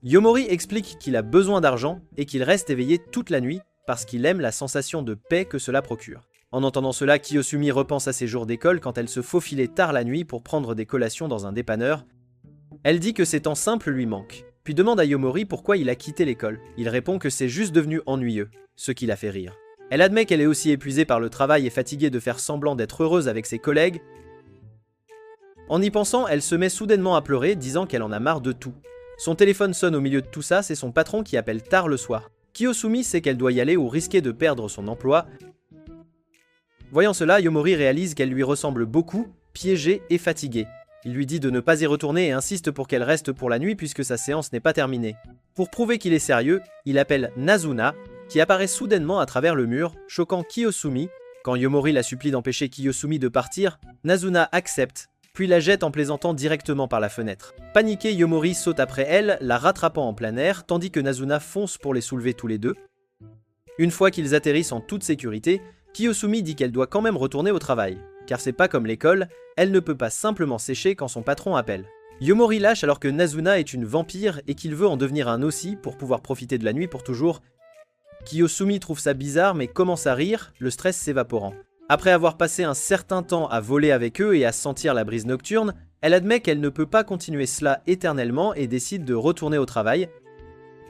Yomori explique qu'il a besoin d'argent et qu'il reste éveillé toute la nuit parce qu'il aime la sensation de paix que cela procure. En entendant cela, Kiyosumi repense à ses jours d'école quand elle se faufilait tard la nuit pour prendre des collations dans un dépanneur. Elle dit que ces temps simples lui manquent, puis demande à Yomori pourquoi il a quitté l'école. Il répond que c'est juste devenu ennuyeux, ce qui la fait rire. Elle admet qu'elle est aussi épuisée par le travail et fatiguée de faire semblant d'être heureuse avec ses collègues. En y pensant, elle se met soudainement à pleurer, disant qu'elle en a marre de tout. Son téléphone sonne au milieu de tout ça, c'est son patron qui appelle tard le soir. Kiyosumi sait qu'elle doit y aller ou risquer de perdre son emploi. Voyant cela, Yomori réalise qu'elle lui ressemble beaucoup, piégée et fatiguée. Il lui dit de ne pas y retourner et insiste pour qu'elle reste pour la nuit puisque sa séance n'est pas terminée. Pour prouver qu'il est sérieux, il appelle Nazuna, qui apparaît soudainement à travers le mur, choquant Kiyosumi. Quand Yomori la supplie d'empêcher Kiyosumi de partir, Nazuna accepte, puis la jette en plaisantant directement par la fenêtre. Paniqué, Yomori saute après elle, la rattrapant en plein air, tandis que Nazuna fonce pour les soulever tous les deux. Une fois qu'ils atterrissent en toute sécurité, Kiyosumi dit qu'elle doit quand même retourner au travail, car c'est pas comme l'école, elle ne peut pas simplement sécher quand son patron appelle. Yomori lâche alors que Nazuna est une vampire et qu'il veut en devenir un aussi pour pouvoir profiter de la nuit pour toujours. Kiyosumi trouve ça bizarre mais commence à rire, le stress s'évaporant. Après avoir passé un certain temps à voler avec eux et à sentir la brise nocturne, elle admet qu'elle ne peut pas continuer cela éternellement et décide de retourner au travail.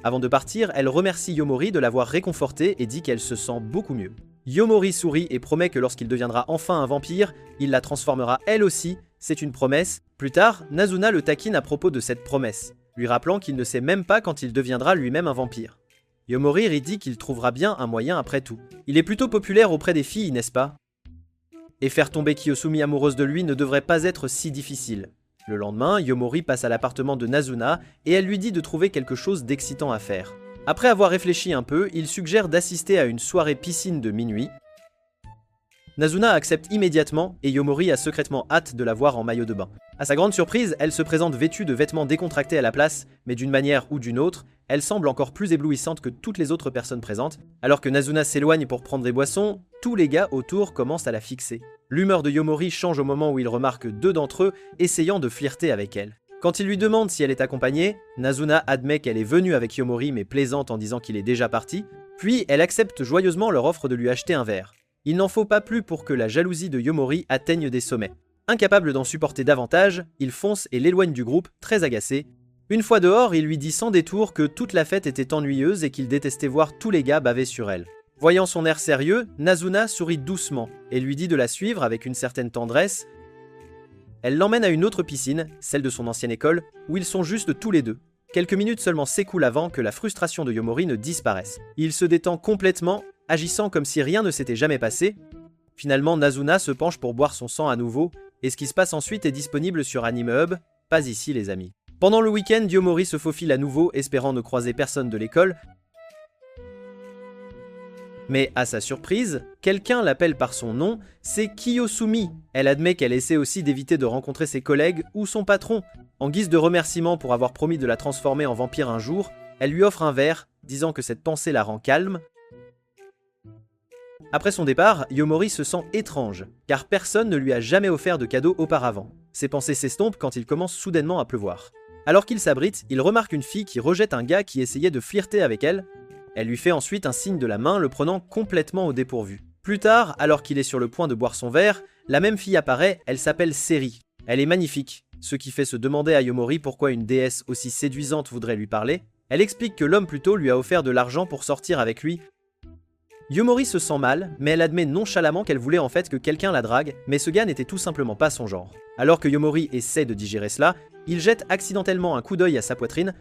Avant de partir, elle remercie Yomori de l'avoir réconfortée et dit qu'elle se sent beaucoup mieux. Yomori sourit et promet que lorsqu'il deviendra enfin un vampire, il la transformera elle aussi, c'est une promesse. Plus tard, Nazuna le taquine à propos de cette promesse, lui rappelant qu'il ne sait même pas quand il deviendra lui-même un vampire. Yomori lui dit qu'il trouvera bien un moyen après tout. Il est plutôt populaire auprès des filles, n'est-ce pas? Et faire tomber Kiyosumi amoureuse de lui ne devrait pas être si difficile. Le lendemain, Yomori passe à l'appartement de Nazuna et elle lui dit de trouver quelque chose d'excitant à faire. Après avoir réfléchi un peu, il suggère d'assister à une soirée piscine de minuit. Nazuna accepte immédiatement et Yomori a secrètement hâte de la voir en maillot de bain. À sa grande surprise, elle se présente vêtue de vêtements décontractés à la place, mais d'une manière ou d'une autre, elle semble encore plus éblouissante que toutes les autres personnes présentes. Alors que Nazuna s'éloigne pour prendre des boissons, tous les gars autour commencent à la fixer. L'humeur de Yomori change au moment où il remarque deux d'entre eux essayant de flirter avec elle. Quand il lui demande si elle est accompagnée, Nazuna admet qu'elle est venue avec Yomori mais plaisante en disant qu'il est déjà parti, puis elle accepte joyeusement leur offre de lui acheter un verre. Il n'en faut pas plus pour que la jalousie de Yomori atteigne des sommets. Incapable d'en supporter davantage, il fonce et l'éloigne du groupe, très agacé. Une fois dehors, il lui dit sans détour que toute la fête était ennuyeuse et qu'il détestait voir tous les gars baver sur elle. Voyant son air sérieux, Nazuna sourit doucement et lui dit de la suivre avec une certaine tendresse. Elle l'emmène à une autre piscine, celle de son ancienne école, où ils sont juste tous les deux. Quelques minutes seulement s'écoulent avant que la frustration de Yomori ne disparaisse. Il se détend complètement, agissant comme si rien ne s'était jamais passé. Finalement, Nazuna se penche pour boire son sang à nouveau, et ce qui se passe ensuite est disponible sur Anime Hub, pas ici les amis. Pendant le week-end, Yomori se faufile à nouveau, espérant ne croiser personne de l'école. Mais à sa surprise, quelqu'un l'appelle par son nom, c'est Kiyosumi. Elle admet qu'elle essaie aussi d'éviter de rencontrer ses collègues ou son patron. En guise de remerciement pour avoir promis de la transformer en vampire un jour, elle lui offre un verre, disant que cette pensée la rend calme. Après son départ, Yomori se sent étrange, car personne ne lui a jamais offert de cadeau auparavant. Ses pensées s'estompent quand il commence soudainement à pleuvoir. Alors qu'il s'abrite, il remarque une fille qui rejette un gars qui essayait de flirter avec elle. Elle lui fait ensuite un signe de la main, le prenant complètement au dépourvu. Plus tard, alors qu'il est sur le point de boire son verre, la même fille apparaît, elle s'appelle Seri. Elle est magnifique, ce qui fait se demander à Yomori pourquoi une déesse aussi séduisante voudrait lui parler. Elle explique que l'homme plutôt lui a offert de l'argent pour sortir avec lui. Yomori se sent mal, mais elle admet nonchalamment qu'elle voulait en fait que quelqu'un la drague, mais ce gars n'était tout simplement pas son genre. Alors que Yomori essaie de digérer cela, il jette accidentellement un coup d'œil à sa poitrine.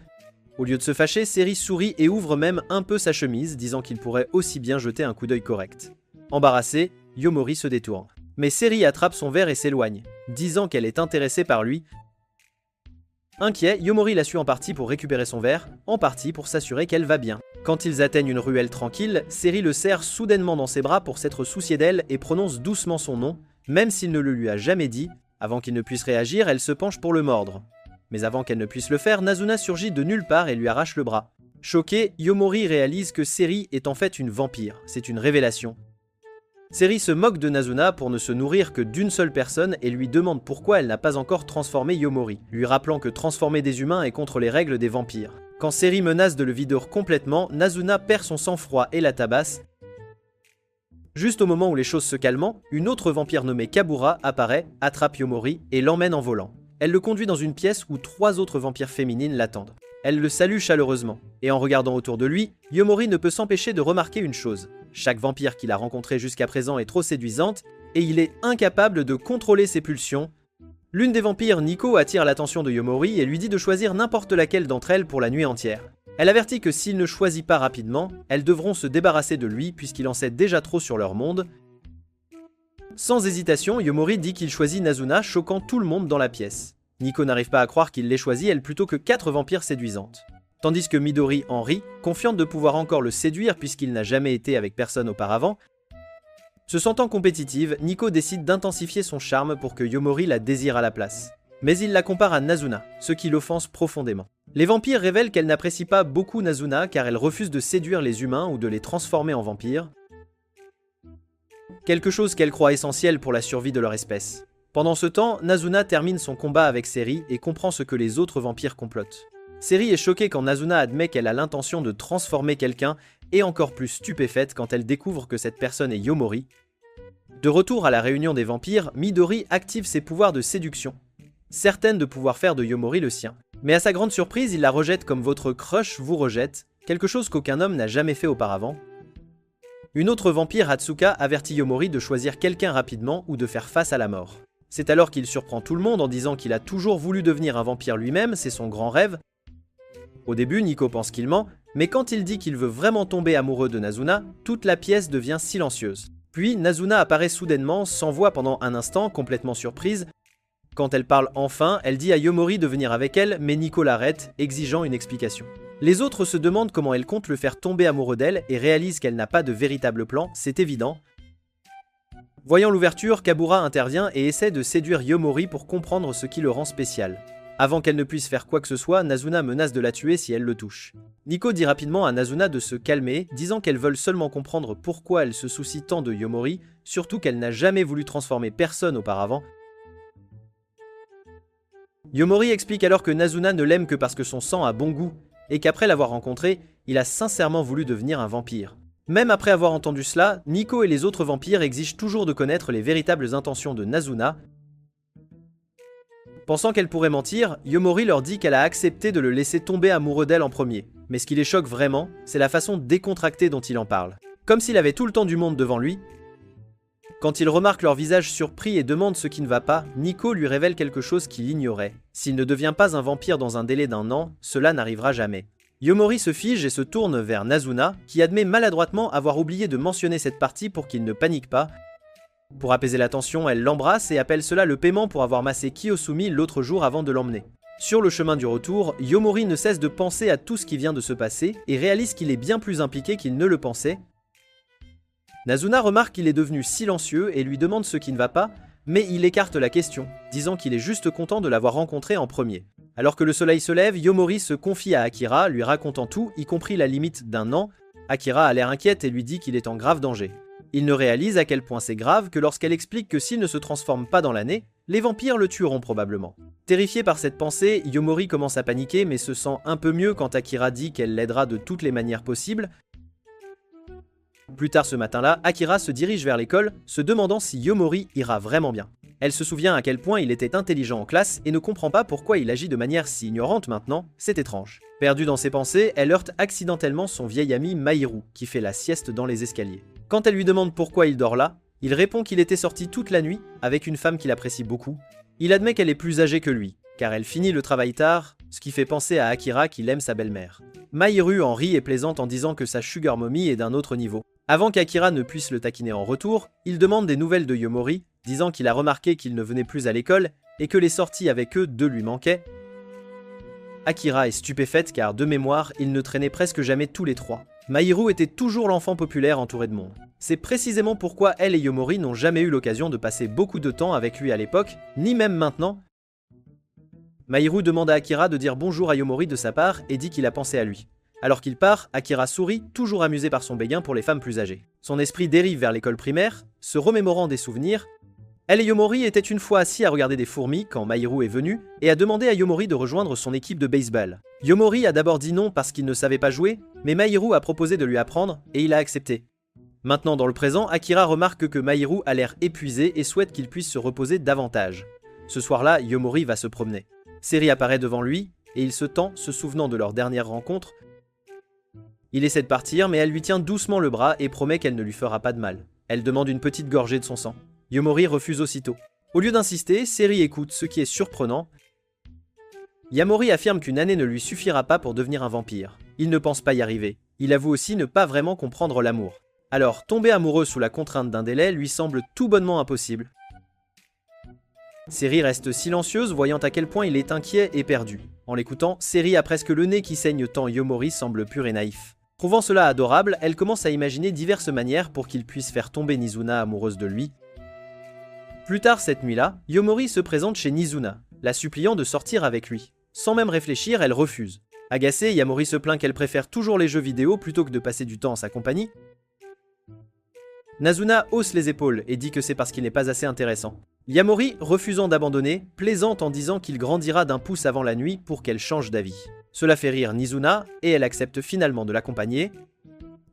Au lieu de se fâcher, Seri sourit et ouvre même un peu sa chemise, disant qu'il pourrait aussi bien jeter un coup d'œil correct. Embarrassé, Yomori se détourne. Mais Seri attrape son verre et s'éloigne, disant qu'elle est intéressée par lui. Inquiet, Yomori la suit en partie pour récupérer son verre, en partie pour s'assurer qu'elle va bien. Quand ils atteignent une ruelle tranquille, Seri le serre soudainement dans ses bras pour s'être soucié d'elle et prononce doucement son nom, même s'il ne le lui a jamais dit. Avant qu'il ne puisse réagir, elle se penche pour le mordre. Mais avant qu'elle ne puisse le faire, Nazuna surgit de nulle part et lui arrache le bras. Choqué, Yomori réalise que Seri est en fait une vampire. C'est une révélation. Seri se moque de Nazuna pour ne se nourrir que d'une seule personne et lui demande pourquoi elle n'a pas encore transformé Yomori, lui rappelant que transformer des humains est contre les règles des vampires. Quand Seri menace de le vider complètement, Nazuna perd son sang-froid et la tabasse. Juste au moment où les choses se calment, une autre vampire nommée Kabura apparaît, attrape Yomori et l'emmène en volant. Elle le conduit dans une pièce où 3 autres vampires féminines l'attendent. Elle le salue chaleureusement, et en regardant autour de lui, Yomori ne peut s'empêcher de remarquer une chose. Chaque vampire qu'il a rencontré jusqu'à présent est trop séduisante, et il est incapable de contrôler ses pulsions. L'une des vampires, Nico, attire l'attention de Yomori et lui dit de choisir n'importe laquelle d'entre elles pour la nuit entière. Elle avertit que s'il ne choisit pas rapidement, elles devront se débarrasser de lui puisqu'il en sait déjà trop sur leur monde. Sans hésitation, Yomori dit qu'il choisit Nazuna, choquant tout le monde dans la pièce. Nico n'arrive pas à croire qu'il l'ait choisi, elle plutôt que 4 vampires séduisantes. Tandis que Midori en rit, confiante de pouvoir encore le séduire puisqu'il n'a jamais été avec personne auparavant. Se sentant compétitive, Nico décide d'intensifier son charme pour que Yomori la désire à la place. Mais il la compare à Nazuna, ce qui l'offense profondément. Les vampires révèlent qu'elle n'apprécie pas beaucoup Nazuna car elle refuse de séduire les humains ou de les transformer en vampires. Quelque chose qu'elle croit essentiel pour la survie de leur espèce. Pendant ce temps, Nazuna termine son combat avec Seri et comprend ce que les autres vampires complotent. Seri est choquée quand Nazuna admet qu'elle a l'intention de transformer quelqu'un et encore plus stupéfaite quand elle découvre que cette personne est Yomori. De retour à la réunion des vampires, Midori active ses pouvoirs de séduction, certaine de pouvoir faire de Yomori le sien. Mais à sa grande surprise, il la rejette comme votre crush vous rejette, quelque chose qu'aucun homme n'a jamais fait auparavant. Une autre vampire, Hatsuka, avertit Yomori de choisir quelqu'un rapidement ou de faire face à la mort. C'est alors qu'il surprend tout le monde en disant qu'il a toujours voulu devenir un vampire lui-même, c'est son grand rêve. Au début, Nico pense qu'il ment, mais quand il dit qu'il veut vraiment tomber amoureux de Nazuna, toute la pièce devient silencieuse. Puis Nazuna apparaît soudainement, sans voix pendant un instant, complètement surprise. Quand elle parle enfin, elle dit à Yomori de venir avec elle, mais Nico l'arrête, exigeant une explication. Les autres se demandent comment elle compte le faire tomber amoureux d'elle et réalisent qu'elle n'a pas de véritable plan, c'est évident. Voyant l'ouverture, Kabura intervient et essaie de séduire Yomori pour comprendre ce qui le rend spécial. Avant qu'elle ne puisse faire quoi que ce soit, Nazuna menace de la tuer si elle le touche. Nico dit rapidement à Nazuna de se calmer, disant qu'elles veulent seulement comprendre pourquoi elle se soucie tant de Yomori, surtout qu'elle n'a jamais voulu transformer personne auparavant. Yomori explique alors que Nazuna ne l'aime que parce que son sang a bon goût, et qu'après l'avoir rencontré, il a sincèrement voulu devenir un vampire. Même après avoir entendu cela, Nico et les autres vampires exigent toujours de connaître les véritables intentions de Nazuna. Pensant qu'elle pourrait mentir, Yomori leur dit qu'elle a accepté de le laisser tomber amoureux d'elle en premier. Mais ce qui les choque vraiment, c'est la façon décontractée dont il en parle. Comme s'il avait tout le temps du monde devant lui. Quand il remarque leur visage surpris et demande ce qui ne va pas, Nico lui révèle quelque chose qu'il ignorait. S'il ne devient pas un vampire dans un délai d'1 an, cela n'arrivera jamais. Yomori se fige et se tourne vers Nazuna, qui admet maladroitement avoir oublié de mentionner cette partie pour qu'il ne panique pas. Pour apaiser la tension, elle l'embrasse et appelle cela le paiement pour avoir massé Kiyosumi l'autre jour avant de l'emmener. Sur le chemin du retour, Yomori ne cesse de penser à tout ce qui vient de se passer et réalise qu'il est bien plus impliqué qu'il ne le pensait. Nazuna remarque qu'il est devenu silencieux et lui demande ce qui ne va pas, mais il écarte la question, disant qu'il est juste content de l'avoir rencontré en premier. Alors que le soleil se lève, Yomori se confie à Akira, lui racontant tout, y compris la limite d'1 an. Akira a l'air inquiète et lui dit qu'il est en grave danger. Il ne réalise à quel point c'est grave que lorsqu'elle explique que s'il ne se transforme pas dans l'année, les vampires le tueront probablement. Terrifié par cette pensée, Yomori commence à paniquer mais se sent un peu mieux quand Akira dit qu'elle l'aidera de toutes les manières possibles. Plus tard ce matin-là, Akira se dirige vers l'école, se demandant si Yomori ira vraiment bien. Elle se souvient à quel point il était intelligent en classe et ne comprend pas pourquoi il agit de manière si ignorante maintenant, c'est étrange. Perdue dans ses pensées, elle heurte accidentellement son vieil ami Mahiru, qui fait la sieste dans les escaliers. Quand elle lui demande pourquoi il dort là, il répond qu'il était sorti toute la nuit avec une femme qu'il apprécie beaucoup. Il admet qu'elle est plus âgée que lui, car elle finit le travail tard, ce qui fait penser à Akira qu'il aime sa belle-mère. Mahiru en rit et plaisante en disant que sa sugar mommy est d'un autre niveau. Avant qu'Akira ne puisse le taquiner en retour, il demande des nouvelles de Yomori, disant qu'il a remarqué qu'il ne venait plus à l'école et que les sorties avec eux deux lui manquaient. Akira est stupéfaite car, de mémoire, ils ne traînaient presque jamais tous les trois. Mahiru était toujours l'enfant populaire entouré de monde. C'est précisément pourquoi elle et Yomori n'ont jamais eu l'occasion de passer beaucoup de temps avec lui à l'époque, ni même maintenant. Mahiru demande à Akira de dire bonjour à Yomori de sa part et dit qu'il a pensé à lui. Alors qu'il part, Akira sourit, toujours amusé par son béguin pour les femmes plus âgées. Son esprit dérive vers l'école primaire, se remémorant des souvenirs. Elle et Yomori étaient une fois assis à regarder des fourmis quand Mahiru est venu et a demandé à Yomori de rejoindre son équipe de baseball. Yomori a d'abord dit non parce qu'il ne savait pas jouer, mais Mahiru a proposé de lui apprendre et il a accepté. Maintenant dans le présent, Akira remarque que Mahiru a l'air épuisé et souhaite qu'il puisse se reposer davantage. Ce soir-là, Yomori va se promener. Seri apparaît devant lui et il se tend, se souvenant de leur dernière rencontre. Il essaie de partir, mais elle lui tient doucement le bras et promet qu'elle ne lui fera pas de mal. Elle demande une petite gorgée de son sang. Yomori refuse aussitôt. Au lieu d'insister, Seri écoute, ce qui est surprenant. Yamori affirme qu'une année ne lui suffira pas pour devenir un vampire. Il ne pense pas y arriver. Il avoue aussi ne pas vraiment comprendre l'amour. Alors, tomber amoureux sous la contrainte d'un délai lui semble tout bonnement impossible. Seri reste silencieuse, voyant à quel point il est inquiet et perdu. En l'écoutant, Seri a presque le nez qui saigne tant Yomori semble pur et naïf. Trouvant cela adorable, elle commence à imaginer diverses manières pour qu'il puisse faire tomber Nizuna amoureuse de lui. Plus tard cette nuit-là, Yomori se présente chez Nizuna, la suppliant de sortir avec lui. Sans même réfléchir, elle refuse. Agacée, Yamori se plaint qu'elle préfère toujours les jeux vidéo plutôt que de passer du temps en sa compagnie. Nazuna hausse les épaules et dit que c'est parce qu'il n'est pas assez intéressant. Yamori, refusant d'abandonner, plaisante en disant qu'il grandira d'1 pouce avant la nuit pour qu'elle change d'avis. Cela fait rire Nizuna et elle accepte finalement de l'accompagner.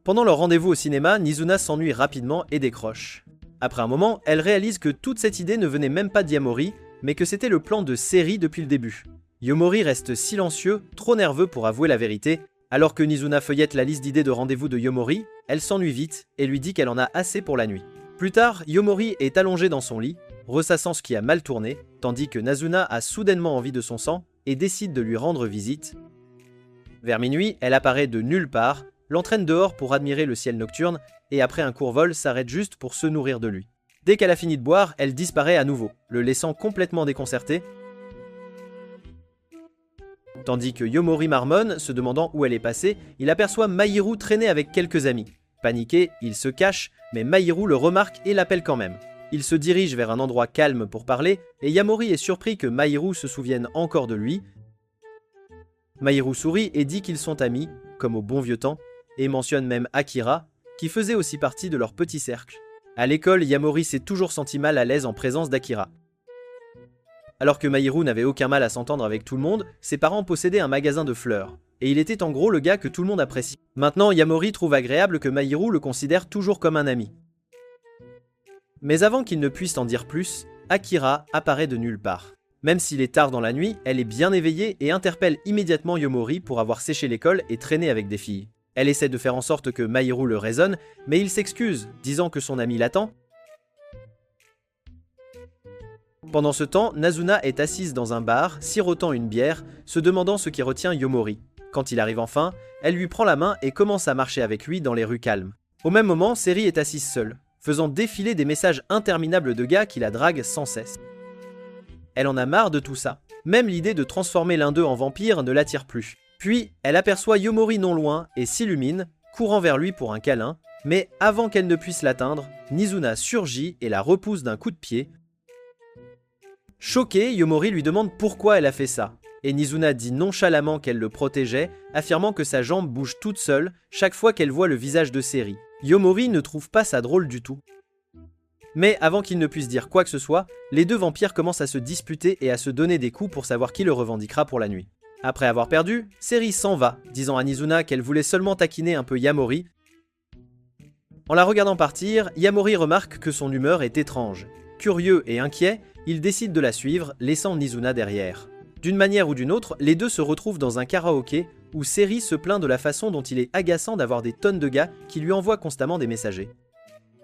Pendant leur rendez-vous au cinéma, Nizuna s'ennuie rapidement et décroche. Après un moment, elle réalise que toute cette idée ne venait même pas d'Yamori, mais que c'était le plan de Seri depuis le début. Yomori reste silencieux, trop nerveux pour avouer la vérité. Alors que Nizuna feuillette la liste d'idées de rendez-vous de Yomori, elle s'ennuie vite et lui dit qu'elle en a assez pour la nuit. Plus tard, Yomori est allongée dans son lit, ressassant ce qui a mal tourné, tandis que Nazuna a soudainement envie de son sang et décide de lui rendre visite. Vers minuit, elle apparaît de nulle part, l'entraîne dehors pour admirer le ciel nocturne et après un court vol s'arrête juste pour se nourrir de lui. Dès qu'elle a fini de boire, elle disparaît à nouveau, le laissant complètement déconcerté. Tandis que Yomori marmonne, se demandant où elle est passée, il aperçoit Mahiru traîner avec quelques amis. Paniqué, il se cache, mais Mahiru le remarque et l'appelle quand même. Il se dirige vers un endroit calme pour parler, et Yamori est surpris que Mahiru se souvienne encore de lui. Mahiru sourit et dit qu'ils sont amis, comme au bon vieux temps, et mentionne même Akira, qui faisait aussi partie de leur petit cercle. À l'école, Yamori s'est toujours senti mal à l'aise en présence d'Akira. Alors que Mahiru n'avait aucun mal à s'entendre avec tout le monde, ses parents possédaient un magasin de fleurs. Et il était en gros le gars que tout le monde apprécie. Maintenant, Yamori trouve agréable que Mahiru le considère toujours comme un ami. Mais avant qu'il ne puisse en dire plus, Akira apparaît de nulle part. Même s'il est tard dans la nuit, elle est bien éveillée et interpelle immédiatement Yomori pour avoir séché l'école et traîné avec des filles. Elle essaie de faire en sorte que Mahiru le raisonne, mais il s'excuse, disant que son ami l'attend. Pendant ce temps, Nazuna est assise dans un bar, sirotant une bière, se demandant ce qui retient Yomori. Quand il arrive enfin, elle lui prend la main et commence à marcher avec lui dans les rues calmes. Au même moment, Seri est assise seule, faisant défiler des messages interminables de gars qui la draguent sans cesse. Elle en a marre de tout ça. Même l'idée de transformer l'un d'eux en vampire ne l'attire plus. Puis, elle aperçoit Yomori non loin et s'illumine, courant vers lui pour un câlin, mais avant qu'elle ne puisse l'atteindre, Nizuna surgit et la repousse d'un coup de pied. Choquée, Yomori lui demande pourquoi elle a fait ça, et Nizuna dit nonchalamment qu'elle le protégeait, affirmant que sa jambe bouge toute seule chaque fois qu'elle voit le visage de Seri. Yomori ne trouve pas ça drôle du tout. Mais avant qu'il ne puisse dire quoi que ce soit, les deux vampires commencent à se disputer et à se donner des coups pour savoir qui le revendiquera pour la nuit. Après avoir perdu, Seri s'en va, disant à Nizuna qu'elle voulait seulement taquiner un peu Yamori. En la regardant partir, Yamori remarque que son humeur est étrange. Curieux et inquiet, il décide de la suivre, laissant Nizuna derrière. D'une manière ou d'une autre, les deux se retrouvent dans un karaoké où Seri se plaint de la façon dont il est agaçant d'avoir des tonnes de gars qui lui envoient constamment des messagers.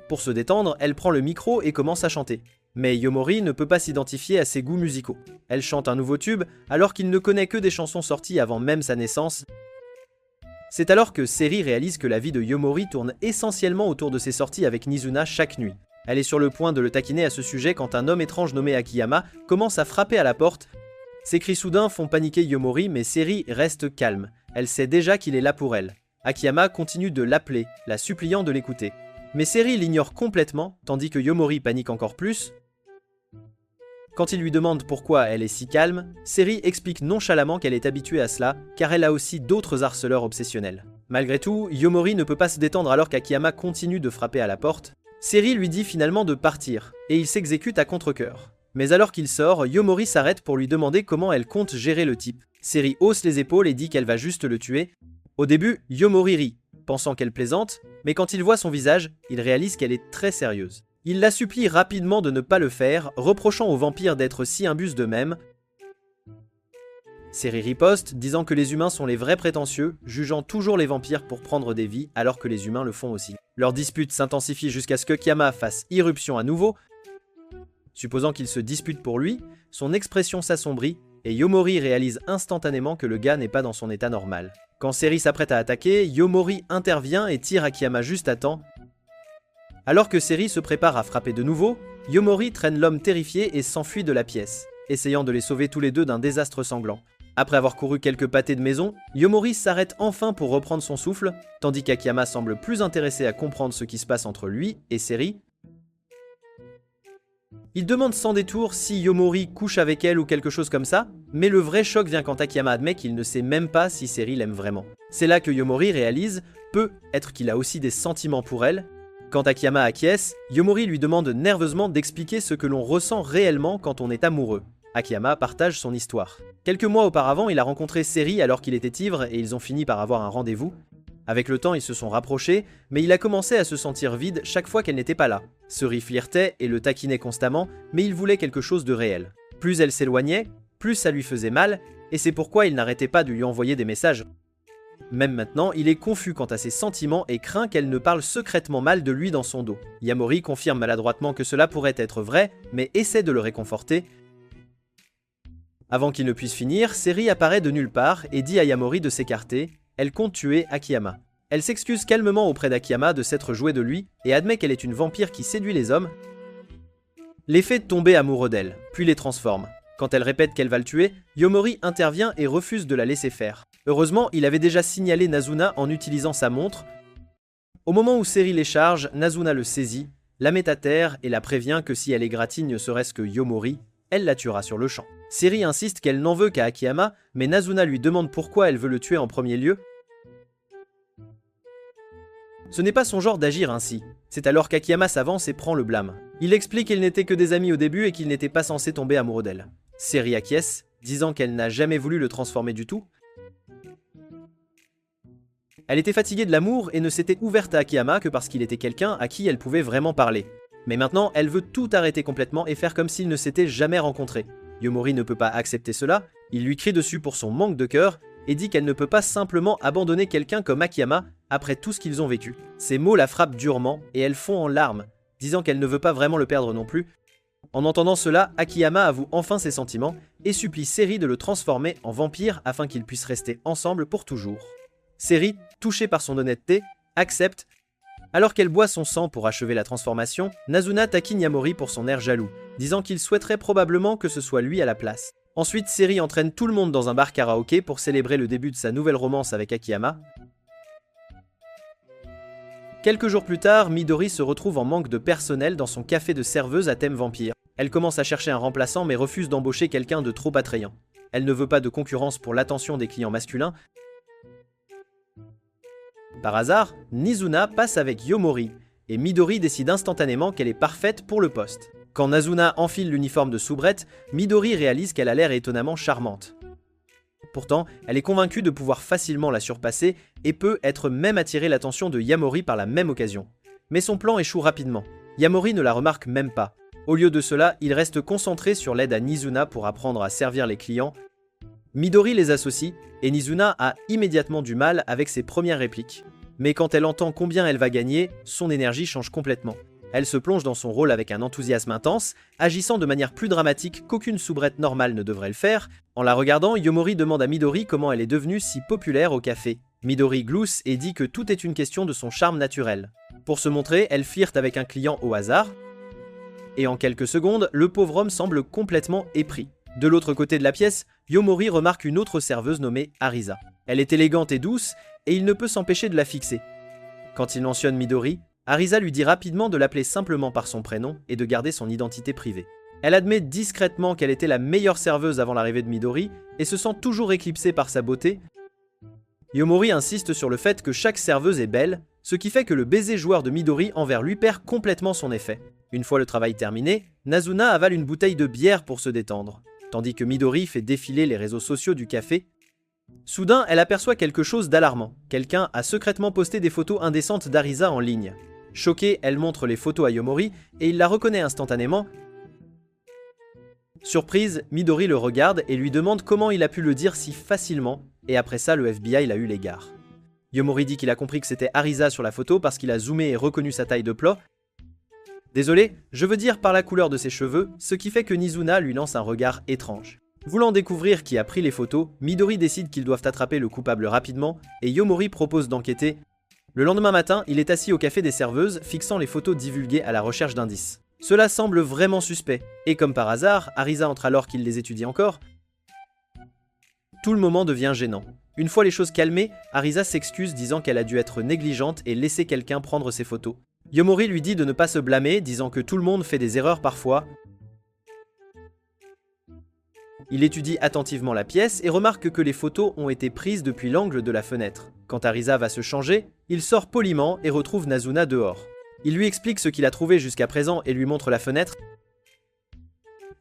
Pour se détendre, elle prend le micro et commence à chanter. Mais Yomori ne peut pas s'identifier à ses goûts musicaux. Elle chante un nouveau tube alors qu'il ne connaît que des chansons sorties avant même sa naissance. C'est alors que Seri réalise que la vie de Yomori tourne essentiellement autour de ses sorties avec Nizuna chaque nuit. Elle est sur le point de le taquiner à ce sujet quand un homme étrange nommé Akiyama commence à frapper à la porte. Ses cris soudains font paniquer Yomori, mais Seri reste calme. Elle sait déjà qu'il est là pour elle. Akiyama continue de l'appeler, la suppliant de l'écouter. Mais Seri l'ignore complètement, tandis que Yomori panique encore plus. Quand il lui demande pourquoi elle est si calme, Seri explique nonchalamment qu'elle est habituée à cela, car elle a aussi d'autres harceleurs obsessionnels. Malgré tout, Yomori ne peut pas se détendre alors qu'Akiyama continue de frapper à la porte. Seri lui dit finalement de partir, et il s'exécute à contre-cœur. Mais alors qu'il sort, Yomori s'arrête pour lui demander comment elle compte gérer le type. Seri hausse les épaules et dit qu'elle va juste le tuer. Au début, Yomori rit, pensant qu'elle plaisante, mais quand il voit son visage, il réalise qu'elle est très sérieuse. Il la supplie rapidement de ne pas le faire, reprochant aux vampires d'être si imbus d'eux-mêmes. Seri riposte, disant que les humains sont les vrais prétentieux, jugeant toujours les vampires pour prendre des vies alors que les humains le font aussi. Leur dispute s'intensifie jusqu'à ce que Kiyama fasse irruption à nouveau. Supposant qu'il se dispute pour lui, son expression s'assombrit et Yomori réalise instantanément que le gars n'est pas dans son état normal. Quand Seri s'apprête à attaquer, Yomori intervient et tire Akiyama juste à temps. Alors que Seri se prépare à frapper de nouveau, Yomori traîne l'homme terrifié et s'enfuit de la pièce, essayant de les sauver tous les deux d'un désastre sanglant. Après avoir couru quelques pâtés de maison, Yomori s'arrête enfin pour reprendre son souffle, tandis qu'Akiyama semble plus intéressé à comprendre ce qui se passe entre lui et Seri. Il demande sans détour si Yomori couche avec elle ou quelque chose comme ça, mais le vrai choc vient quand Akiyama admet qu'il ne sait même pas si Seri l'aime vraiment. C'est là que Yomori réalise, peut-être qu'il a aussi des sentiments pour elle. Quand Akiyama acquiesce, Yomori lui demande nerveusement d'expliquer ce que l'on ressent réellement quand on est amoureux. Akiyama partage son histoire. Quelques mois auparavant, il a rencontré Seri alors qu'il était ivre et ils ont fini par avoir un rendez-vous. Avec le temps, ils se sont rapprochés, mais il a commencé à se sentir vide chaque fois qu'elle n'était pas là. Seri flirtait et le taquinait constamment, mais il voulait quelque chose de réel. Plus elle s'éloignait, plus ça lui faisait mal, et c'est pourquoi il n'arrêtait pas de lui envoyer des messages. Même maintenant, il est confus quant à ses sentiments et craint qu'elle ne parle secrètement mal de lui dans son dos. Yamori confirme maladroitement que cela pourrait être vrai, mais essaie de le réconforter. Avant qu'il ne puisse finir, Seri apparaît de nulle part et dit à Yamori de s'écarter. Elle compte tuer Akiyama. Elle s'excuse calmement auprès d'Akiyama de s'être jouée de lui et admet qu'elle est une vampire qui séduit les hommes. Les fait tomber amoureux d'elle, puis les transforme. Quand elle répète qu'elle va le tuer, Yomori intervient et refuse de la laisser faire. Heureusement, il avait déjà signalé Nazuna en utilisant sa montre. Au moment où Seri les charge, Nazuna le saisit, la met à terre et la prévient que si elle égratigne ne serait-ce que Yomori, elle la tuera sur le champ. Seri insiste qu'elle n'en veut qu'à Akiyama, mais Nazuna lui demande pourquoi elle veut le tuer en premier lieu. Ce n'est pas son genre d'agir ainsi. C'est alors qu'Akiyama s'avance et prend le blâme. Il explique qu'ils n'étaient que des amis au début et qu'il n'était pas censé tomber amoureux d'elle. Seri acquiesce, disant qu'elle n'a jamais voulu le transformer du tout. Elle était fatiguée de l'amour et ne s'était ouverte à Akiyama que parce qu'il était quelqu'un à qui elle pouvait vraiment parler. Mais maintenant, elle veut tout arrêter complètement et faire comme s'ils ne s'étaient jamais rencontrés. Yomori ne peut pas accepter cela, il lui crie dessus pour son manque de cœur et dit qu'elle ne peut pas simplement abandonner quelqu'un comme Akiyama après tout ce qu'ils ont vécu. Ces mots la frappent durement et elle fond en larmes, disant qu'elle ne veut pas vraiment le perdre non plus. En entendant cela, Akiyama avoue enfin ses sentiments et supplie Seri de le transformer en vampire afin qu'ils puissent rester ensemble pour toujours. Seri, touchée par son honnêteté, accepte. Alors qu'elle boit son sang pour achever la transformation, Nazuna taquine Yamori pour son air jaloux, disant qu'il souhaiterait probablement que ce soit lui à la place. Ensuite, Seri entraîne tout le monde dans un bar karaoké pour célébrer le début de sa nouvelle romance avec Akiyama. Quelques jours plus tard, Midori se retrouve en manque de personnel dans son café de serveuse à thème vampire. Elle commence à chercher un remplaçant mais refuse d'embaucher quelqu'un de trop attrayant. Elle ne veut pas de concurrence pour l'attention des clients masculins. Par hasard, Nizuna passe avec Yomori, et Midori décide instantanément qu'elle est parfaite pour le poste. Quand Nazuna enfile l'uniforme de soubrette, Midori réalise qu'elle a l'air étonnamment charmante. Pourtant, elle est convaincue de pouvoir facilement la surpasser et peut être même attirer l'attention de Yamori par la même occasion. Mais son plan échoue rapidement. Yamori ne la remarque même pas. Au lieu de cela, il reste concentré sur l'aide à Nizuna pour apprendre à servir les clients. Midori les associe, et Nizuna a immédiatement du mal avec ses premières répliques. Mais quand elle entend combien elle va gagner, son énergie change complètement. Elle se plonge dans son rôle avec un enthousiasme intense, agissant de manière plus dramatique qu'aucune soubrette normale ne devrait le faire. En la regardant, Yomori demande à Midori comment elle est devenue si populaire au café. Midori glousse et dit que tout est une question de son charme naturel. Pour se montrer, elle flirte avec un client au hasard, et en quelques secondes, le pauvre homme semble complètement épris. De l'autre côté de la pièce, Yomori remarque une autre serveuse nommée Arisa. Elle est élégante et douce, et il ne peut s'empêcher de la fixer. Quand il mentionne Midori, Arisa lui dit rapidement de l'appeler simplement par son prénom et de garder son identité privée. Elle admet discrètement qu'elle était la meilleure serveuse avant l'arrivée de Midori et se sent toujours éclipsée par sa beauté. Yomori insiste sur le fait que chaque serveuse est belle, ce qui fait que le baiser joueur de Midori envers lui perd complètement son effet. Une fois le travail terminé, Nazuna avale une bouteille de bière pour se détendre, tandis que Midori fait défiler les réseaux sociaux du café. Soudain, elle aperçoit quelque chose d'alarmant. Quelqu'un a secrètement posté des photos indécentes d'Arisa en ligne. Choquée, elle montre les photos à Yomori et il la reconnaît instantanément. Surprise, Midori le regarde et lui demande comment il a pu le dire si facilement, et après ça, le FBI l'a eu l'égard. Yomori dit qu'il a compris que c'était Arisa sur la photo parce qu'il a zoomé et reconnu sa taille de plat. Désolé, je veux dire par la couleur de ses cheveux, ce qui fait que Nizuna lui lance un regard étrange. Voulant découvrir qui a pris les photos, Midori décide qu'ils doivent attraper le coupable rapidement et Yomori propose d'enquêter. Le lendemain matin, il est assis au café des serveuses, fixant les photos divulguées à la recherche d'indices. Cela semble vraiment suspect, et comme par hasard, Arisa entre alors qu'il les étudie encore. Tout le moment devient gênant. Une fois les choses calmées, Arisa s'excuse disant qu'elle a dû être négligente et laisser quelqu'un prendre ses photos. Yomori lui dit de ne pas se blâmer, disant que tout le monde fait des erreurs parfois. Il étudie attentivement la pièce et remarque que les photos ont été prises depuis l'angle de la fenêtre. Quand Arisa va se changer, il sort poliment et retrouve Nazuna dehors. Il lui explique ce qu'il a trouvé jusqu'à présent et lui montre la fenêtre.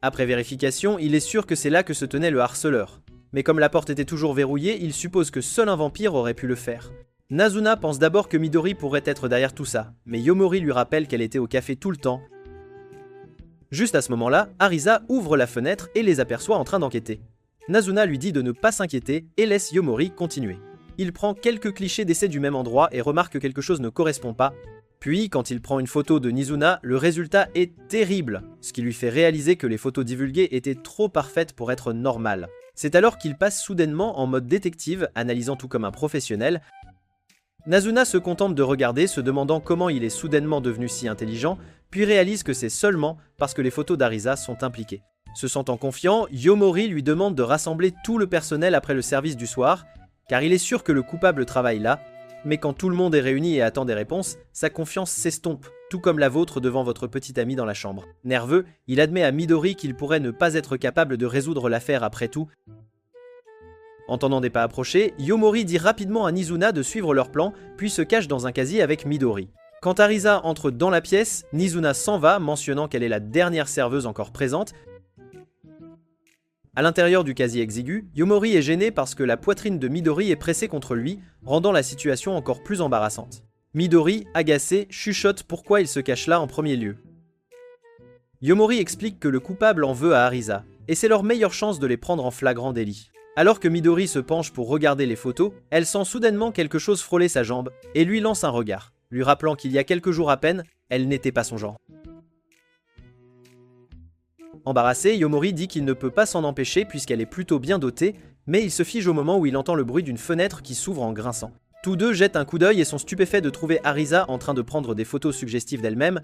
Après vérification, il est sûr que c'est là que se tenait le harceleur. Mais comme la porte était toujours verrouillée, il suppose que seul un vampire aurait pu le faire. Nazuna pense d'abord que Midori pourrait être derrière tout ça, mais Yomori lui rappelle qu'elle était au café tout le temps. Juste à ce moment-là, Arisa ouvre la fenêtre et les aperçoit en train d'enquêter. Nazuna lui dit de ne pas s'inquiéter et laisse Yomori continuer. Il prend quelques clichés d'essai du même endroit et remarque que quelque chose ne correspond pas. Puis, quand il prend une photo de Nizuna, le résultat est terrible, ce qui lui fait réaliser que les photos divulguées étaient trop parfaites pour être normales. C'est alors qu'il passe soudainement en mode détective, analysant tout comme un professionnel. Nazuna se contente de regarder, se demandant comment il est soudainement devenu si intelligent, puis réalise que c'est seulement parce que les photos d'Arisa sont impliquées. Se sentant confiant, Yomori lui demande de rassembler tout le personnel après le service du soir, car il est sûr que le coupable travaille là, mais quand tout le monde est réuni et attend des réponses, sa confiance s'estompe, tout comme la vôtre devant votre petit ami dans la chambre. Nerveux, il admet à Midori qu'il pourrait ne pas être capable de résoudre l'affaire après tout. Entendant des pas approcher, Yomori dit rapidement à Nizuna de suivre leur plan, puis se cache dans un casier avec Midori. Quand Arisa entre dans la pièce, Nizuna s'en va, mentionnant qu'elle est la dernière serveuse encore présente. À l'intérieur du casier exigu, Yomori est gêné parce que la poitrine de Midori est pressée contre lui, rendant la situation encore plus embarrassante. Midori, agacé, chuchote pourquoi il se cache là en premier lieu. Yomori explique que le coupable en veut à Arisa, et c'est leur meilleure chance de les prendre en flagrant délit. Alors que Midori se penche pour regarder les photos, elle sent soudainement quelque chose frôler sa jambe, et lui lance un regard, lui rappelant qu'il y a quelques jours à peine, elle n'était pas son genre. Embarrassé, Yomori dit qu'il ne peut pas s'en empêcher puisqu'elle est plutôt bien dotée, mais il se fige au moment où il entend le bruit d'une fenêtre qui s'ouvre en grinçant. Tous deux jettent un coup d'œil et sont stupéfaits de trouver Arisa en train de prendre des photos suggestives d'elle-même.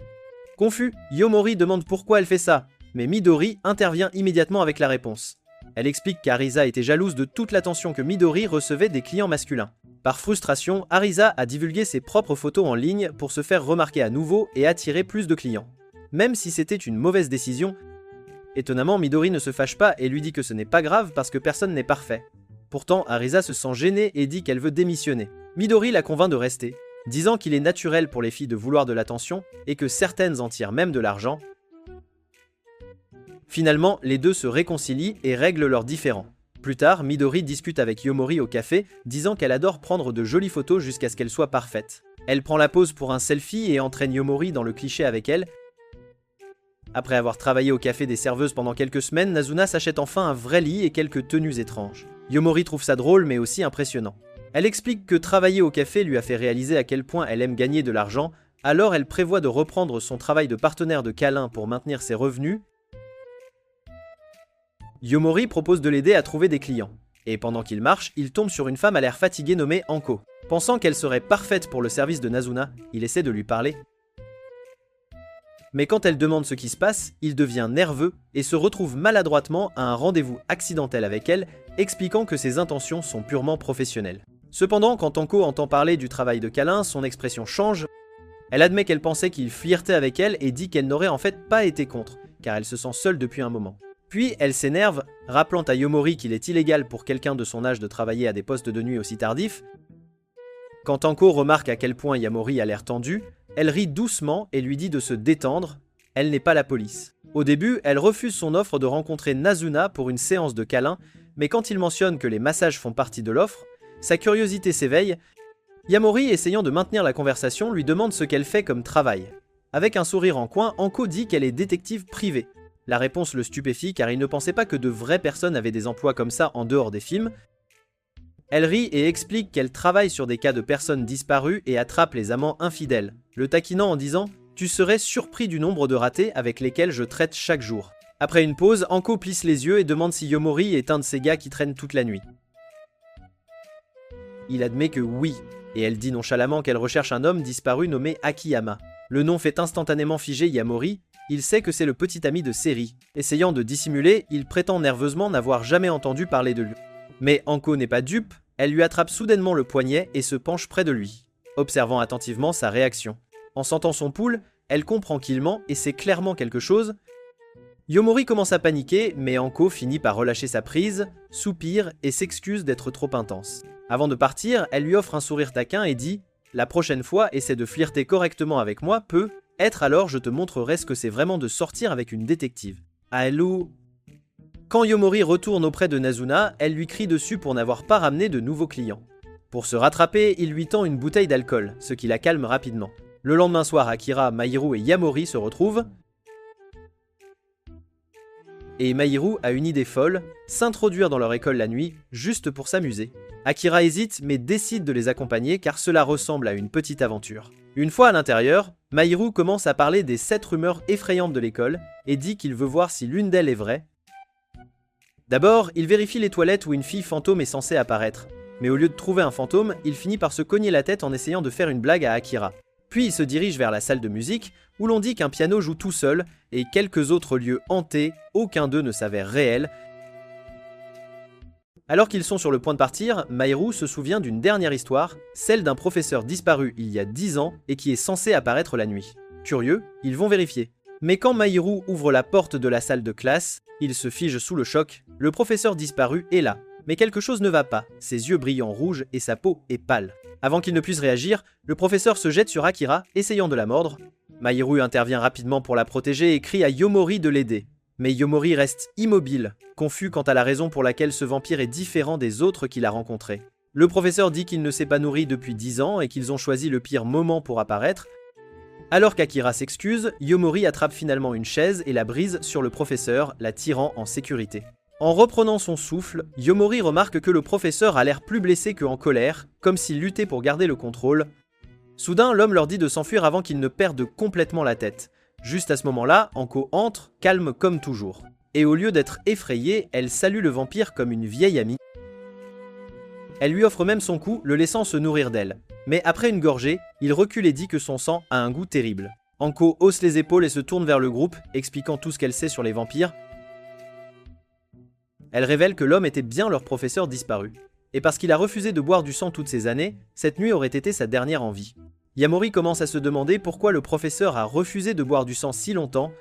Confus, Yomori demande pourquoi elle fait ça, mais Midori intervient immédiatement avec la réponse. Elle explique qu'Arisa était jalouse de toute l'attention que Midori recevait des clients masculins. Par frustration, Arisa a divulgué ses propres photos en ligne pour se faire remarquer à nouveau et attirer plus de clients. Même si c'était une mauvaise décision, étonnamment, Midori ne se fâche pas et lui dit que ce n'est pas grave parce que personne n'est parfait. Pourtant, Arisa se sent gênée et dit qu'elle veut démissionner. Midori la convainc de rester, disant qu'il est naturel pour les filles de vouloir de l'attention et que certaines en tirent même de l'argent. Finalement, les deux se réconcilient et règlent leurs différends. Plus tard, Midori discute avec Yomori au café, disant qu'elle adore prendre de jolies photos jusqu'à ce qu'elles soient parfaites. Elle prend la pose pour un selfie et entraîne Yomori dans le cliché avec elle. Après avoir travaillé au café des serveuses pendant quelques semaines, Nazuna s'achète enfin un vrai lit et quelques tenues étranges. Yomori trouve ça drôle mais aussi impressionnant. Elle explique que travailler au café lui a fait réaliser à quel point elle aime gagner de l'argent, alors elle prévoit de reprendre son travail de partenaire de câlin pour maintenir ses revenus. Yomori propose de l'aider à trouver des clients. Et pendant qu'il marche, il tombe sur une femme à l'air fatiguée nommée Anko. Pensant qu'elle serait parfaite pour le service de Nazuna, il essaie de lui parler. Mais quand elle demande ce qui se passe, il devient nerveux et se retrouve maladroitement à un rendez-vous accidentel avec elle, expliquant que ses intentions sont purement professionnelles. Cependant, quand Anko entend parler du travail de câlin, son expression change. Elle admet qu'elle pensait qu'il flirtait avec elle et dit qu'elle n'aurait en fait pas été contre, car elle se sent seule depuis un moment. Puis elle s'énerve, rappelant à Yomori qu'il est illégal pour quelqu'un de son âge de travailler à des postes de nuit aussi tardifs. Quand Anko remarque à quel point Yamori a l'air tendu, elle rit doucement et lui dit de se détendre, elle n'est pas la police. Au début, elle refuse son offre de rencontrer Nazuna pour une séance de câlin, mais quand il mentionne que les massages font partie de l'offre, sa curiosité s'éveille. Yamori, essayant de maintenir la conversation, lui demande ce qu'elle fait comme travail. Avec un sourire en coin, Anko dit qu'elle est détective privée. La réponse le stupéfie car il ne pensait pas que de vraies personnes avaient des emplois comme ça en dehors des films. Elle rit et explique qu'elle travaille sur des cas de personnes disparues et attrape les amants infidèles, le taquinant en disant « Tu serais surpris du nombre de ratés avec lesquels je traite chaque jour ». Après une pause, Anko plisse les yeux et demande si Yomori est un de ces gars qui traînent toute la nuit. Il admet que oui, et elle dit nonchalamment qu'elle recherche un homme disparu nommé Akiyama. Le nom fait instantanément figer Yamori, il sait que c'est le petit ami de Seri. Essayant de dissimuler, il prétend nerveusement n'avoir jamais entendu parler de lui. Mais Anko n'est pas dupe, elle lui attrape soudainement le poignet et se penche près de lui, observant attentivement sa réaction. En sentant son pouls, elle comprend qu'il ment et c'est clairement quelque chose. Yomori commence à paniquer, mais Anko finit par relâcher sa prise, soupire et s'excuse d'être trop intense. Avant de partir, elle lui offre un sourire taquin et dit « La prochaine fois, essaie de flirter correctement avec moi, peut-être alors je te montrerai ce que c'est vraiment de sortir avec une détective. » Allô ? Quand Yomori retourne auprès de Nazuna, elle lui crie dessus pour n'avoir pas ramené de nouveaux clients. Pour se rattraper, il lui tend une bouteille d'alcool, ce qui la calme rapidement. Le lendemain soir, Akira, Mahiru et Yamori se retrouvent. Et Mahiru a une idée folle, s'introduire dans leur école la nuit, juste pour s'amuser. Akira hésite mais décide de les accompagner car cela ressemble à une petite aventure. Une fois à l'intérieur, Mahiru commence à parler des 7 rumeurs effrayantes de l'école et dit qu'il veut voir si l'une d'elles est vraie. D'abord, il vérifie les toilettes où une fille fantôme est censée apparaître. Mais au lieu de trouver un fantôme, il finit par se cogner la tête en essayant de faire une blague à Akira. Puis il se dirige vers la salle de musique, où l'on dit qu'un piano joue tout seul, et quelques autres lieux hantés, aucun d'eux ne s'avère réel. Alors qu'ils sont sur le point de partir, Mahiru se souvient d'une dernière histoire, celle d'un professeur disparu il y a 10 ans et qui est censé apparaître la nuit. Curieux, ils vont vérifier. Mais quand Mahiru ouvre la porte de la salle de classe, il se fige sous le choc, le professeur disparu est là, Mais quelque chose ne va pas, ses yeux brillent en rouge et sa peau est pâle. Avant qu'il ne puisse réagir, le professeur se jette sur Akira, essayant de la mordre. Mahiru intervient rapidement pour la protéger et crie à Yomori de l'aider. Mais Yomori reste immobile, confus quant à la raison pour laquelle ce vampire est différent des autres qu'il a rencontrés. Le professeur dit qu'il ne s'est pas nourri depuis 10 ans et qu'ils ont choisi le pire moment pour apparaître. Alors qu'Akira s'excuse, Yomori attrape finalement une chaise et la brise sur le professeur, la tirant en sécurité. En reprenant son souffle, Yomori remarque que le professeur a l'air plus blessé qu'en colère, comme s'il luttait pour garder le contrôle. Soudain, l'homme leur dit de s'enfuir avant qu'ils ne perdent complètement la tête. Juste à ce moment-là, Anko entre, calme comme toujours. Et au lieu d'être effrayée, elle salue le vampire comme une vieille amie. Elle lui offre même son cou, le laissant se nourrir d'elle. Mais après une gorgée, il recule et dit que son sang a un goût terrible. Anko hausse les épaules et se tourne vers le groupe, expliquant tout ce qu'elle sait sur les vampires. Elle révèle que l'homme était bien leur professeur disparu. Et parce qu'il a refusé de boire du sang toutes ces années, cette nuit aurait été sa dernière envie. Yamori commence à se demander pourquoi le professeur a refusé de boire du sang si longtemps.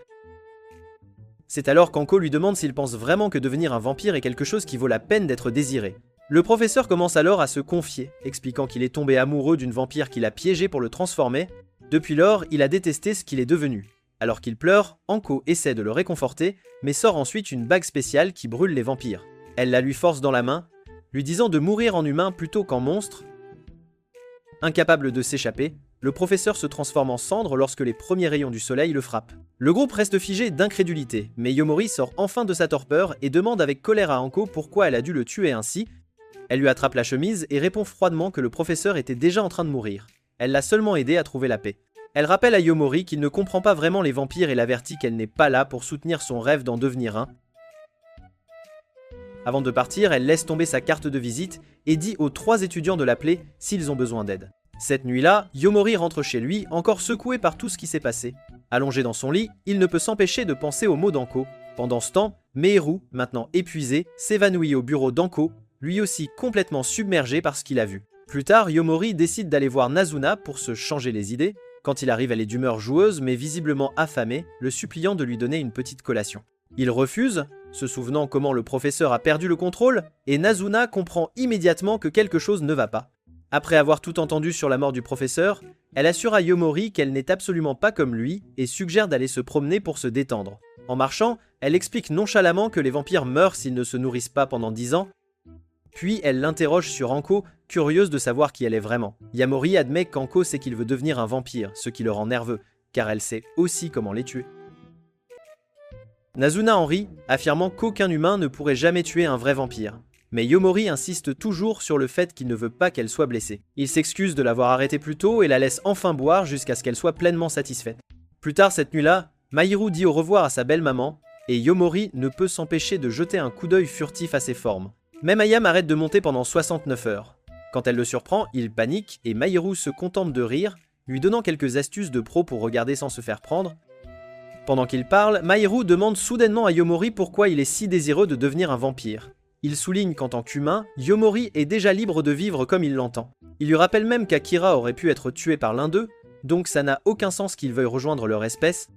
C'est alors qu'Anko lui demande s'il pense vraiment que devenir un vampire est quelque chose qui vaut la peine d'être désiré. Le professeur commence alors à se confier, expliquant qu'il est tombé amoureux d'une vampire qu'il a piégée pour le transformer. Depuis lors, il a détesté ce qu'il est devenu. Alors qu'il pleure, Anko essaie de le réconforter, mais sort ensuite une bague spéciale qui brûle les vampires. Elle la lui force dans la main, lui disant de mourir en humain plutôt qu'en monstre. Incapable de s'échapper, le professeur se transforme en cendre lorsque les premiers rayons du soleil le frappent. Le groupe reste figé d'incrédulité, mais Yomori sort enfin de sa torpeur et demande avec colère à Anko pourquoi elle a dû le tuer ainsi. Elle lui attrape la chemise et répond froidement que le professeur était déjà en train de mourir. Elle l'a seulement aidé à trouver la paix. Elle rappelle à Yomori qu'il ne comprend pas vraiment les vampires et l'avertit qu'elle n'est pas là pour soutenir son rêve d'en devenir un. Avant de partir, elle laisse tomber sa carte de visite et dit aux 3 étudiants de l'appeler s'ils ont besoin d'aide. Cette nuit-là, Yomori rentre chez lui, encore secoué par tout ce qui s'est passé. Allongé dans son lit, il ne peut s'empêcher de penser aux mots d'Anko. Pendant ce temps, Meru, maintenant épuisé, s'évanouit au bureau d'Anko, lui aussi complètement submergé par ce qu'il a vu. Plus tard, Yomori décide d'aller voir Nazuna pour se changer les idées. Quand il arrive, elle est d'humeur joueuse mais visiblement affamée, le suppliant de lui donner une petite collation. Il refuse, se souvenant comment le professeur a perdu le contrôle, et Nazuna comprend immédiatement que quelque chose ne va pas. Après avoir tout entendu sur la mort du professeur, elle assure à Yomori qu'elle n'est absolument pas comme lui et suggère d'aller se promener pour se détendre. En marchant, elle explique nonchalamment que les vampires meurent s'ils ne se nourrissent pas pendant 10 ans, puis elle l'interroge sur Anko, curieuse de savoir qui elle est vraiment. Yamori admet qu'Anko sait qu'il veut devenir un vampire, ce qui le rend nerveux, car elle sait aussi comment les tuer. Nazuna en rit, affirmant qu'aucun humain ne pourrait jamais tuer un vrai vampire. Mais Yomori insiste toujours sur le fait qu'il ne veut pas qu'elle soit blessée. Il s'excuse de l'avoir arrêtée plus tôt et la laisse enfin boire jusqu'à ce qu'elle soit pleinement satisfaite. Plus tard cette nuit-là, Mahiru dit au revoir à sa belle-maman, et Yomori ne peut s'empêcher de jeter un coup d'œil furtif à ses formes. Même Ayam arrête de monter pendant 69 heures. Quand elle le surprend, il panique et Mahiru se contente de rire, lui donnant quelques astuces de pro pour regarder sans se faire prendre. Pendant qu'il parle, Mahiru demande soudainement à Yomori pourquoi il est si désireux de devenir un vampire. Il souligne qu'en tant qu'humain, Yomori est déjà libre de vivre comme il l'entend. Il lui rappelle même qu'Akira aurait pu être tué par l'un d'eux, donc ça n'a aucun sens qu'il veuille rejoindre leur espèce.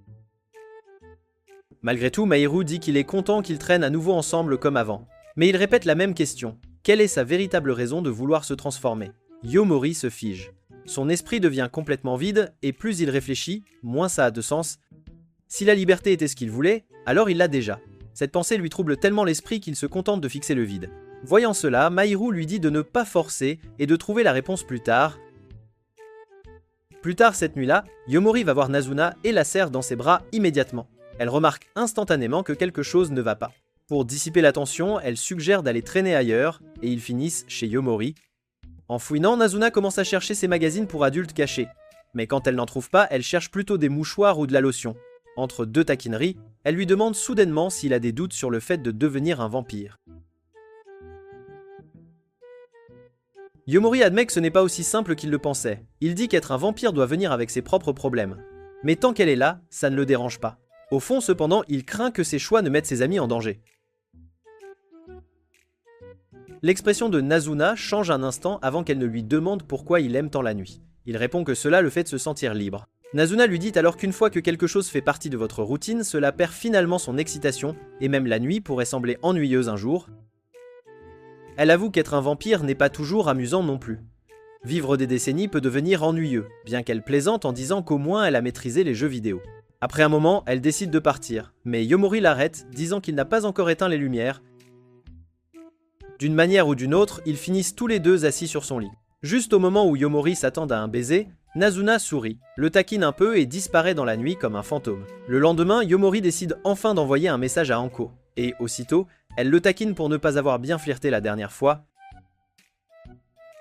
Malgré tout, Mahiru dit qu'il est content qu'ils traînent à nouveau ensemble comme avant. Mais il répète la même question. Quelle est sa véritable raison de vouloir se transformer? Yomori se fige. Son esprit devient complètement vide, et plus il réfléchit, moins ça a de sens. Si la liberté était ce qu'il voulait, alors il l'a déjà. Cette pensée lui trouble tellement l'esprit qu'il se contente de fixer le vide. Voyant cela, Mahiru lui dit de ne pas forcer et de trouver la réponse plus tard. Plus tard cette nuit-là, Yomori va voir Nazuna et la serre dans ses bras immédiatement. Elle remarque instantanément que quelque chose ne va pas. Pour dissiper la tension, elle suggère d'aller traîner ailleurs, et ils finissent chez Yomori. En fouinant, Nazuna commence à chercher ses magazines pour adultes cachés. Mais quand elle n'en trouve pas, elle cherche plutôt des mouchoirs ou de la lotion. Entre 2 taquineries, elle lui demande soudainement s'il a des doutes sur le fait de devenir un vampire. Yomori admet que ce n'est pas aussi simple qu'il le pensait. Il dit qu'être un vampire doit venir avec ses propres problèmes. Mais tant qu'elle est là, ça ne le dérange pas. Au fond, cependant, il craint que ses choix ne mettent ses amis en danger. L'expression de Nazuna change un instant avant qu'elle ne lui demande pourquoi il aime tant la nuit. Il répond que cela le fait de se sentir libre. Nazuna lui dit alors qu'une fois que quelque chose fait partie de votre routine, cela perd finalement son excitation, et même la nuit pourrait sembler ennuyeuse un jour. Elle avoue qu'être un vampire n'est pas toujours amusant non plus. Vivre des décennies peut devenir ennuyeux, bien qu'elle plaisante en disant qu'au moins elle a maîtrisé les jeux vidéo. Après un moment, elle décide de partir, mais Yomori l'arrête, disant qu'il n'a pas encore éteint les lumières. D'une manière ou d'une autre, ils finissent tous les deux assis sur son lit. Juste au moment où Yomori s'attend à un baiser, Nazuna sourit, le taquine un peu et disparaît dans la nuit comme un fantôme. Le lendemain, Yomori décide enfin d'envoyer un message à Anko, et aussitôt, elle le taquine pour ne pas avoir bien flirté la dernière fois.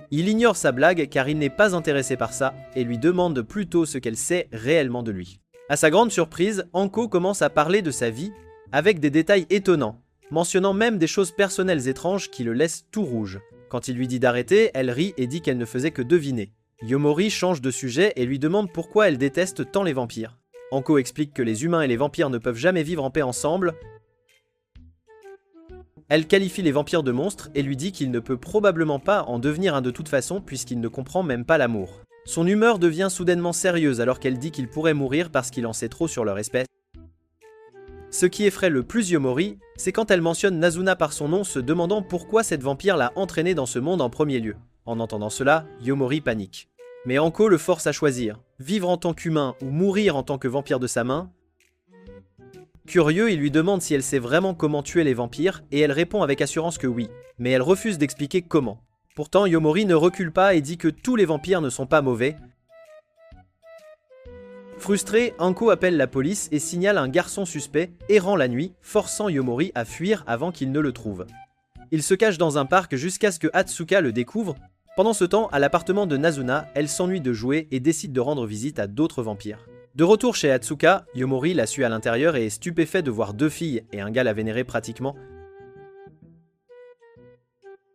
Il ignore sa blague car il n'est pas intéressé par ça et lui demande plutôt ce qu'elle sait réellement de lui. À sa grande surprise, Anko commence à parler de sa vie avec des détails étonnants, mentionnant même des choses personnelles étranges qui le laissent tout rouge. Quand il lui dit d'arrêter, elle rit et dit qu'elle ne faisait que deviner. Yomori change de sujet et lui demande pourquoi elle déteste tant les vampires. Anko explique que les humains et les vampires ne peuvent jamais vivre en paix ensemble. Elle qualifie les vampires de monstres et lui dit qu'il ne peut probablement pas en devenir un de toute façon puisqu'il ne comprend même pas l'amour. Son humeur devient soudainement sérieuse alors qu'elle dit qu'il pourrait mourir parce qu'il en sait trop sur leur espèce. Ce qui effraie le plus Yomori, c'est quand elle mentionne Nazuna par son nom se demandant pourquoi cette vampire l'a entraînée dans ce monde en premier lieu. En entendant cela, Yomori panique. Mais Anko le force à choisir, vivre en tant qu'humain ou mourir en tant que vampire de sa main. Curieux, il lui demande si elle sait vraiment comment tuer les vampires, et elle répond avec assurance que oui, mais elle refuse d'expliquer comment. Pourtant, Yomori ne recule pas et dit que tous les vampires ne sont pas mauvais. Frustré, Anko appelle la police et signale un garçon suspect errant la nuit, forçant Yomori à fuir avant qu'il ne le trouve. Il se cache dans un parc jusqu'à ce que Hatsuka le découvre. Pendant ce temps, à l'appartement de Nazuna, elle s'ennuie de jouer et décide de rendre visite à d'autres vampires. De retour chez Hatsuka, Yomori la suit à l'intérieur et est stupéfait de voir deux filles et un gars la vénérer pratiquement.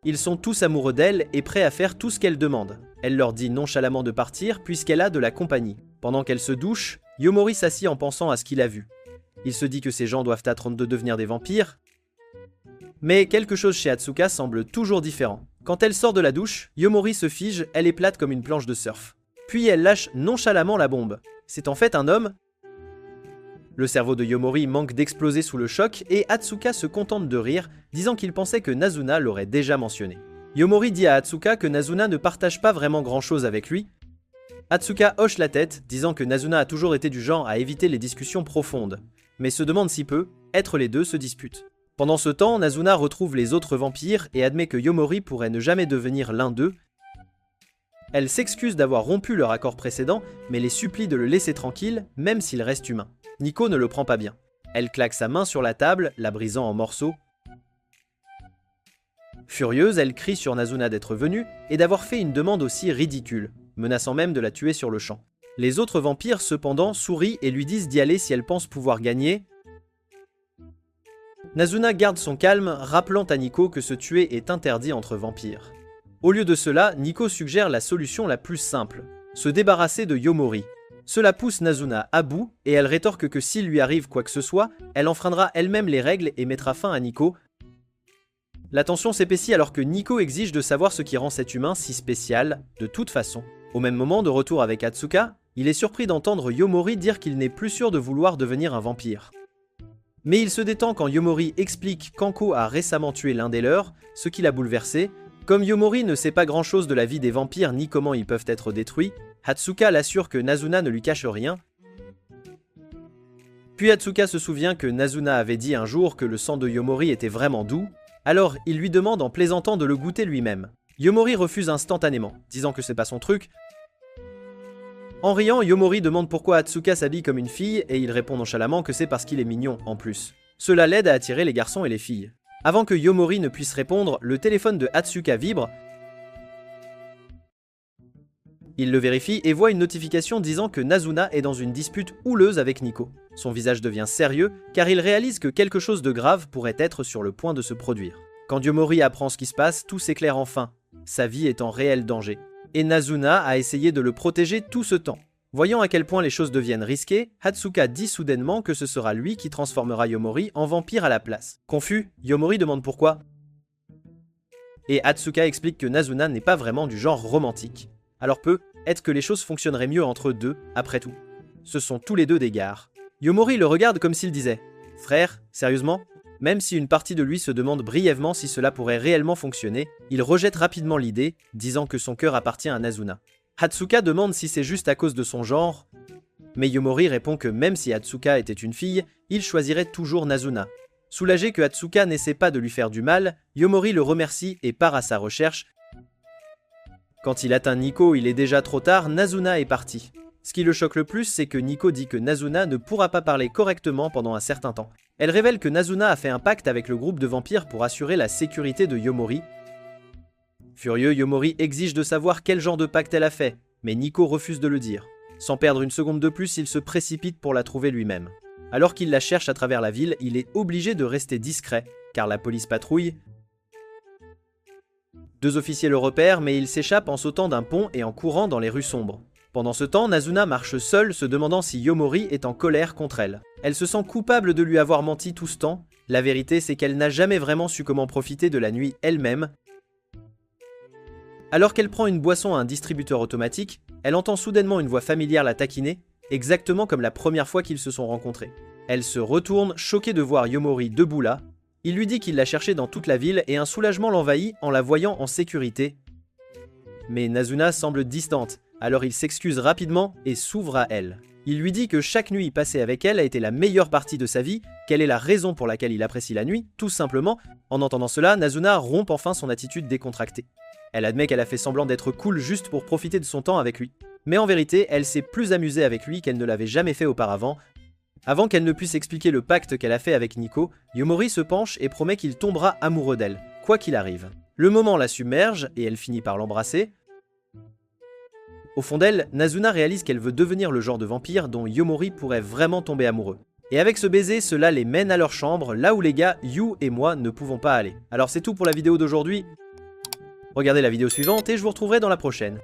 Ils sont tous amoureux d'elle et prêts à faire tout ce qu'elle demande. Elle leur dit nonchalamment de partir puisqu'elle a de la compagnie. Pendant qu'elle se douche, Yomori s'assied en pensant à ce qu'il a vu. Il se dit que ces gens doivent attendre de devenir des vampires. Mais quelque chose chez Hatsuka semble toujours différent. Quand elle sort de la douche, Yomori se fige, elle est plate comme une planche de surf. Puis elle lâche nonchalamment la bombe. C'est en fait un homme. Le cerveau de Yomori manque d'exploser sous le choc et Hatsuka se contente de rire, disant qu'il pensait que Nazuna l'aurait déjà mentionné. Yomori dit à Hatsuka que Nazuna ne partage pas vraiment grand chose avec lui. Hatsuka hoche la tête, disant que Nazuna a toujours été du genre à éviter les discussions profondes, mais se demande si peu, être les deux se disputent. Pendant ce temps, Nazuna retrouve les autres vampires et admet que Yomori pourrait ne jamais devenir l'un d'eux. Elle s'excuse d'avoir rompu leur accord précédent, mais les supplie de le laisser tranquille, même s'il reste humain. Nico ne le prend pas bien. Elle claque sa main sur la table, la brisant en morceaux. Furieuse, elle crie sur Nazuna d'être venue et d'avoir fait une demande aussi ridicule, menaçant même de la tuer sur le champ. Les autres vampires, cependant, sourient et lui disent d'y aller si elle pense pouvoir gagner. Nazuna garde son calme, rappelant à Nico que se tuer est interdit entre vampires. Au lieu de cela, Nico suggère la solution la plus simple, se débarrasser de Yomori. Cela pousse Nazuna à bout, et elle rétorque que s'il lui arrive quoi que ce soit, elle enfreindra elle-même les règles et mettra fin à Nico. La tension s'épaissit alors que Nico exige de savoir ce qui rend cet humain si spécial, de toute façon. Au même moment, de retour avec Hatsuka, il est surpris d'entendre Yomori dire qu'il n'est plus sûr de vouloir devenir un vampire. Mais il se détend quand Yomori explique qu'Anko a récemment tué l'un des leurs, ce qui l'a bouleversé. Comme Yomori ne sait pas grand chose de la vie des vampires ni comment ils peuvent être détruits, Hatsuka l'assure que Nazuna ne lui cache rien. Puis Hatsuka se souvient que Nazuna avait dit un jour que le sang de Yomori était vraiment doux, alors il lui demande en plaisantant de le goûter lui-même. Yomori refuse instantanément, disant que c'est pas son truc. En riant, Yomori demande pourquoi Hatsuka s'habille comme une fille et il répond nonchalamment que c'est parce qu'il est mignon en plus. Cela l'aide à attirer les garçons et les filles. Avant que Yomori ne puisse répondre, le téléphone de Hatsuka vibre. Il le vérifie et voit une notification disant que Nazuna est dans une dispute houleuse avec Nico. Son visage devient sérieux car il réalise que quelque chose de grave pourrait être sur le point de se produire. Quand Yomori apprend ce qui se passe, tout s'éclaire enfin. Sa vie est en réel danger. Et Nazuna a essayé de le protéger tout ce temps. Voyant à quel point les choses deviennent risquées, Hatsuka dit soudainement que ce sera lui qui transformera Yomori en vampire à la place. Confus, Yomori demande pourquoi. Et Hatsuka explique que Nazuna n'est pas vraiment du genre romantique. Alors peut-être que les choses fonctionneraient mieux entre eux deux, après tout. Ce sont tous les deux des gares. Yomori le regarde comme s'il disait « Frère, sérieusement ?» Même si une partie de lui se demande brièvement si cela pourrait réellement fonctionner, il rejette rapidement l'idée, disant que son cœur appartient à Nazuna. Hatsuka demande si c'est juste à cause de son genre, mais Yomori répond que même si Hatsuka était une fille, il choisirait toujours Nazuna. Soulagé que Hatsuka n'essaie pas de lui faire du mal, Yomori le remercie et part à sa recherche. Quand il atteint Nico, il est déjà trop tard, Nazuna est parti. Ce qui le choque le plus, c'est que Nico dit que Nazuna ne pourra pas parler correctement pendant un certain temps. Elle révèle que Nazuna a fait un pacte avec le groupe de vampires pour assurer la sécurité de Yomori. Furieux, Yomori exige de savoir quel genre de pacte elle a fait, mais Nico refuse de le dire. Sans perdre une seconde de plus, il se précipite pour la trouver lui-même. Alors qu'il la cherche à travers la ville, il est obligé de rester discret, car la police patrouille. 2 officiers le repèrent, mais il s'échappe en sautant d'un pont et en courant dans les rues sombres. Pendant ce temps, Nazuna marche seule, se demandant si Yomori est en colère contre elle. Elle se sent coupable de lui avoir menti tout ce temps. La vérité, c'est qu'elle n'a jamais vraiment su comment profiter de la nuit elle-même. Alors qu'elle prend une boisson à un distributeur automatique, elle entend soudainement une voix familière la taquiner, exactement comme la première fois qu'ils se sont rencontrés. Elle se retourne, choquée de voir Yomori debout là. Il lui dit qu'il l'a cherchée dans toute la ville et un soulagement l'envahit en la voyant en sécurité. Mais Nazuna semble distante. Alors il s'excuse rapidement et s'ouvre à elle. Il lui dit que chaque nuit passée avec elle a été la meilleure partie de sa vie, quelle est la raison pour laquelle il apprécie la nuit, tout simplement. En entendant cela, Nazuna rompt enfin son attitude décontractée. Elle admet qu'elle a fait semblant d'être cool juste pour profiter de son temps avec lui. Mais en vérité, elle s'est plus amusée avec lui qu'elle ne l'avait jamais fait auparavant. Avant qu'elle ne puisse expliquer le pacte qu'elle a fait avec Nico, Yomori se penche et promet qu'il tombera amoureux d'elle, quoi qu'il arrive. Le moment la submerge et elle finit par l'embrasser. Au fond d'elle, Nazuna réalise qu'elle veut devenir le genre de vampire dont Yomori pourrait vraiment tomber amoureux. Et avec ce baiser, cela les mène à leur chambre, là où les gars, Yu et moi, ne pouvons pas aller. Alors c'est tout pour la vidéo d'aujourd'hui. Regardez la vidéo suivante et je vous retrouverai dans la prochaine.